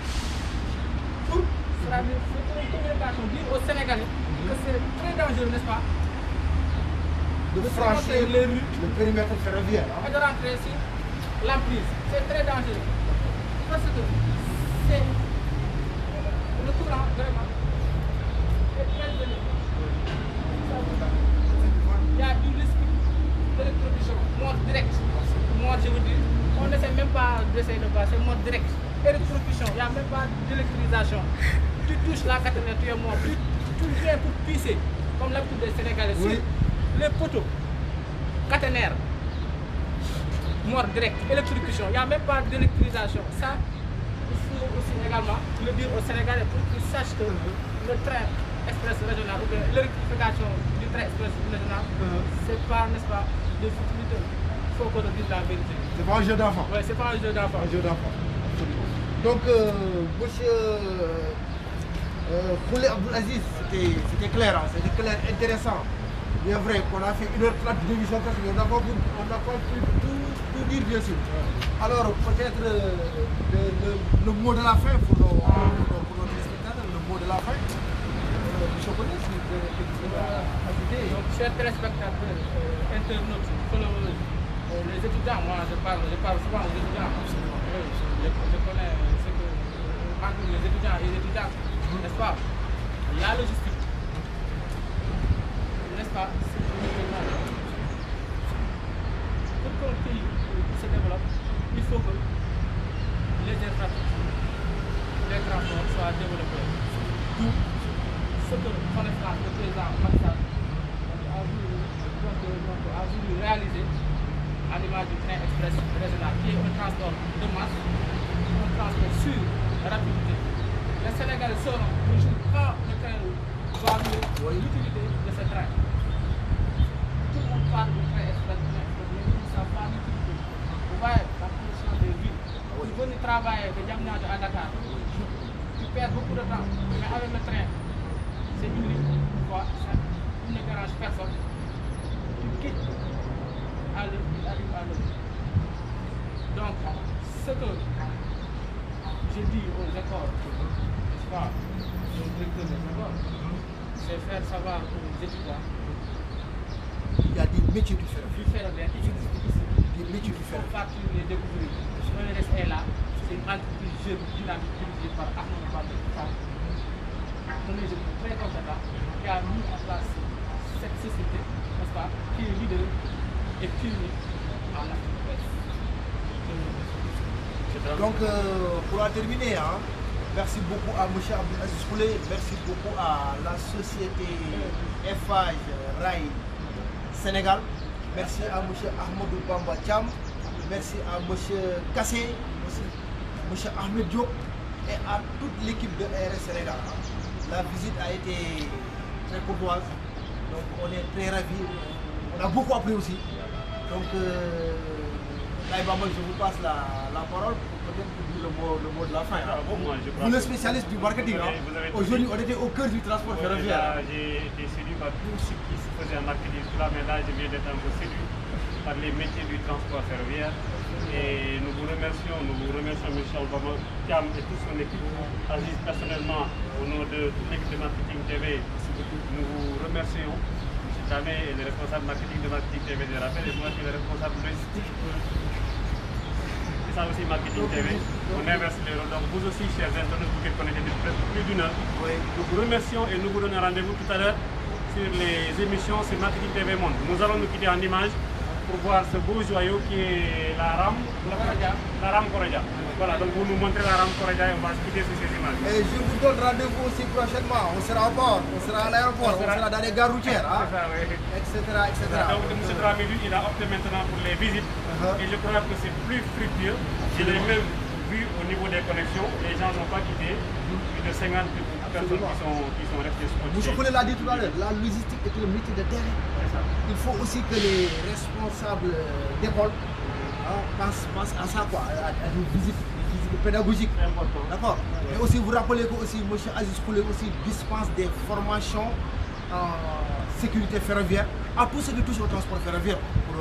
pour une communication, dire aux Sénégalais que c'est très dangereux, n'est-ce pas, de franchir les rues, le périmètre ferroviaire. Et de rentrer sur l'emprise. C'est très dangereux. Parce que c'est le courant vraiment est très élevé. Il y a du risque d'électrocution, mort directe. Mort, je veux dire, on n'essaie même pas d'essayer de voir, c'est mort directe. Électrocution, il n'y a même pas d'électrisation. Tu touches la caténaire, tu es mort. Tu viens pour pisser, comme l'habitude des Sénégalais. Oui. Les poteaux, caténaires, mort direct, électrocution, il n'y a même pas d'électrisation. Ça, il faut aussi également le dire aux Sénégalais pour qu'ils sachent que le train express régional ou l'électrification du train express régional, c'est pas, n'est-ce pas, de futilité. Il faut qu'on le dise la vérité. C'est pas un jeu d'enfant. Oui, c'est pas un jeu d'enfant. Donc, monsieur Koulé Abdelaziz, c'était clair, c'était clair, intéressant. Il est vrai qu'on a fait 1h30 d'émission, mais on n'a pas pu tout dire, bien sûr. Alors, peut-être le mot de la fin pour nos téléspectateurs, le mot de la fin. Je connais si vous voulez ajouter. Donc, chers téléspectateurs, internautes, followers, les étudiants, moi je parle souvent aux étudiants. Je connais ce que entre les étudiants et les étudiants, n'est-ce pas? Il y a logistique. N'est-ce pas? Pour qu'un pays se développe, il faut que les infrastructures, les transports soient développés. D'où ce que son excellence, le président Macky Sall a voulu réaliser à l'image du train express régional, qui est un transport de masse, un transport sûr, rapidité. Les Sénégalais sauront le jour quand le train va arriver l'utilité de ce train. Tout le monde parle du train express, mais ils ne savent pas l'utilité. Vous voyez la pollution des villes. Pour venir travailler de Diamniadio à Dakar, tu perds beaucoup de temps, mais avec le train, c'est une ligne, il ne dérange personne. Tu quittes à l'heure, tu arrives à l'heure. Donc, ce que je dis aux écoles, n'est-ce pas, aux directeurs des écoles, c'est faire savoir aux étudiants. Il y a des métiers du ferroviaire. Du ferroviaire qui existent ici. Des métiers du Il faut ferroviaire. partir les découvrir. Le reste est là. c'est une entreprise jeune, dynamique, dirigée par Ahmed Bamba Thiam, un jeune très compétent qui a mis en place cette société, n'est-ce pas, qui est leader et pionnier en Afrique de l'Ouest. Donc, pour en terminer, hein, merci beaucoup à M. Abdelaziz Koulé, merci beaucoup à la société FH Rail Sénégal, merci à M. Ahmadou Bamba Thiam, merci à M. Kassé, M. Ahmed Diop et à toute l'équipe de RS Sénégal. La visite a été très courtoise, donc on est très ravis, on a beaucoup appris aussi. Donc, je vous passe la parole pour peut-être dire le mot de la fin. Hein. Vous le spécialiste du marketing, hein. Aujourd'hui on était au cœur du transport ferroviaire. J'ai été séduit par tout ce qui se faisait en marketing, mais là je viens d'être un peu séduit par les métiers du transport ferroviaire. Et nous vous remercions M. Obama Thiam et toute son équipe. Aziz personnellement, au nom de toute l'équipe de Marketing TV, nous vous remercions. M. Tamé est le responsable marketing de Marketing TV de Rappel et moi je suis le responsable logistique. Ça aussi Marketing TV, on inverse les rôles. Donc vous aussi, chers internautes, vous qui connaissez depuis plus d'une heure, nous vous remercions et nous vous donnons rendez-vous tout à l'heure sur les émissions sur Marketing TV Monde. Nous allons nous quitter en image pour voir ce beau joyau qui est la rame Koroja. Voilà, donc vous nous montrez la rame Koroja et on va se quitter sur ces images. Et je vous donne rendez-vous aussi prochainement. On sera à bord, on sera à l'aéroport, on sera dans les gares routières, hein, etc. Donc M. Dramé, il a opté maintenant pour les visites et je crois que c'est plus fructueux. Je l'ai même vu au niveau des connexions, les gens n'ont pas quitté, plus de 50 personnes qui sont restées scotchées. M. Koulé l'a dit tout à l'heure, la logistique est le métier de terrain. Il faut aussi que les responsables d'école pensent à ça, quoi, à des visites pédagogiques. D'accord. Et aussi vous rappelez que aussi M. Aziz Koulé aussi dispense des formations en sécurité ferroviaire à tous ceux qui touchent au transport ferroviaire pour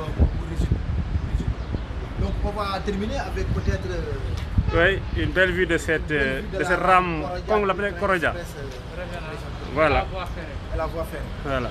résumer. Donc on va terminer avec peut-être oui, une belle vue de cette rame, comme on l'appelait Koroja. Voilà. La voie ferrée. Voilà.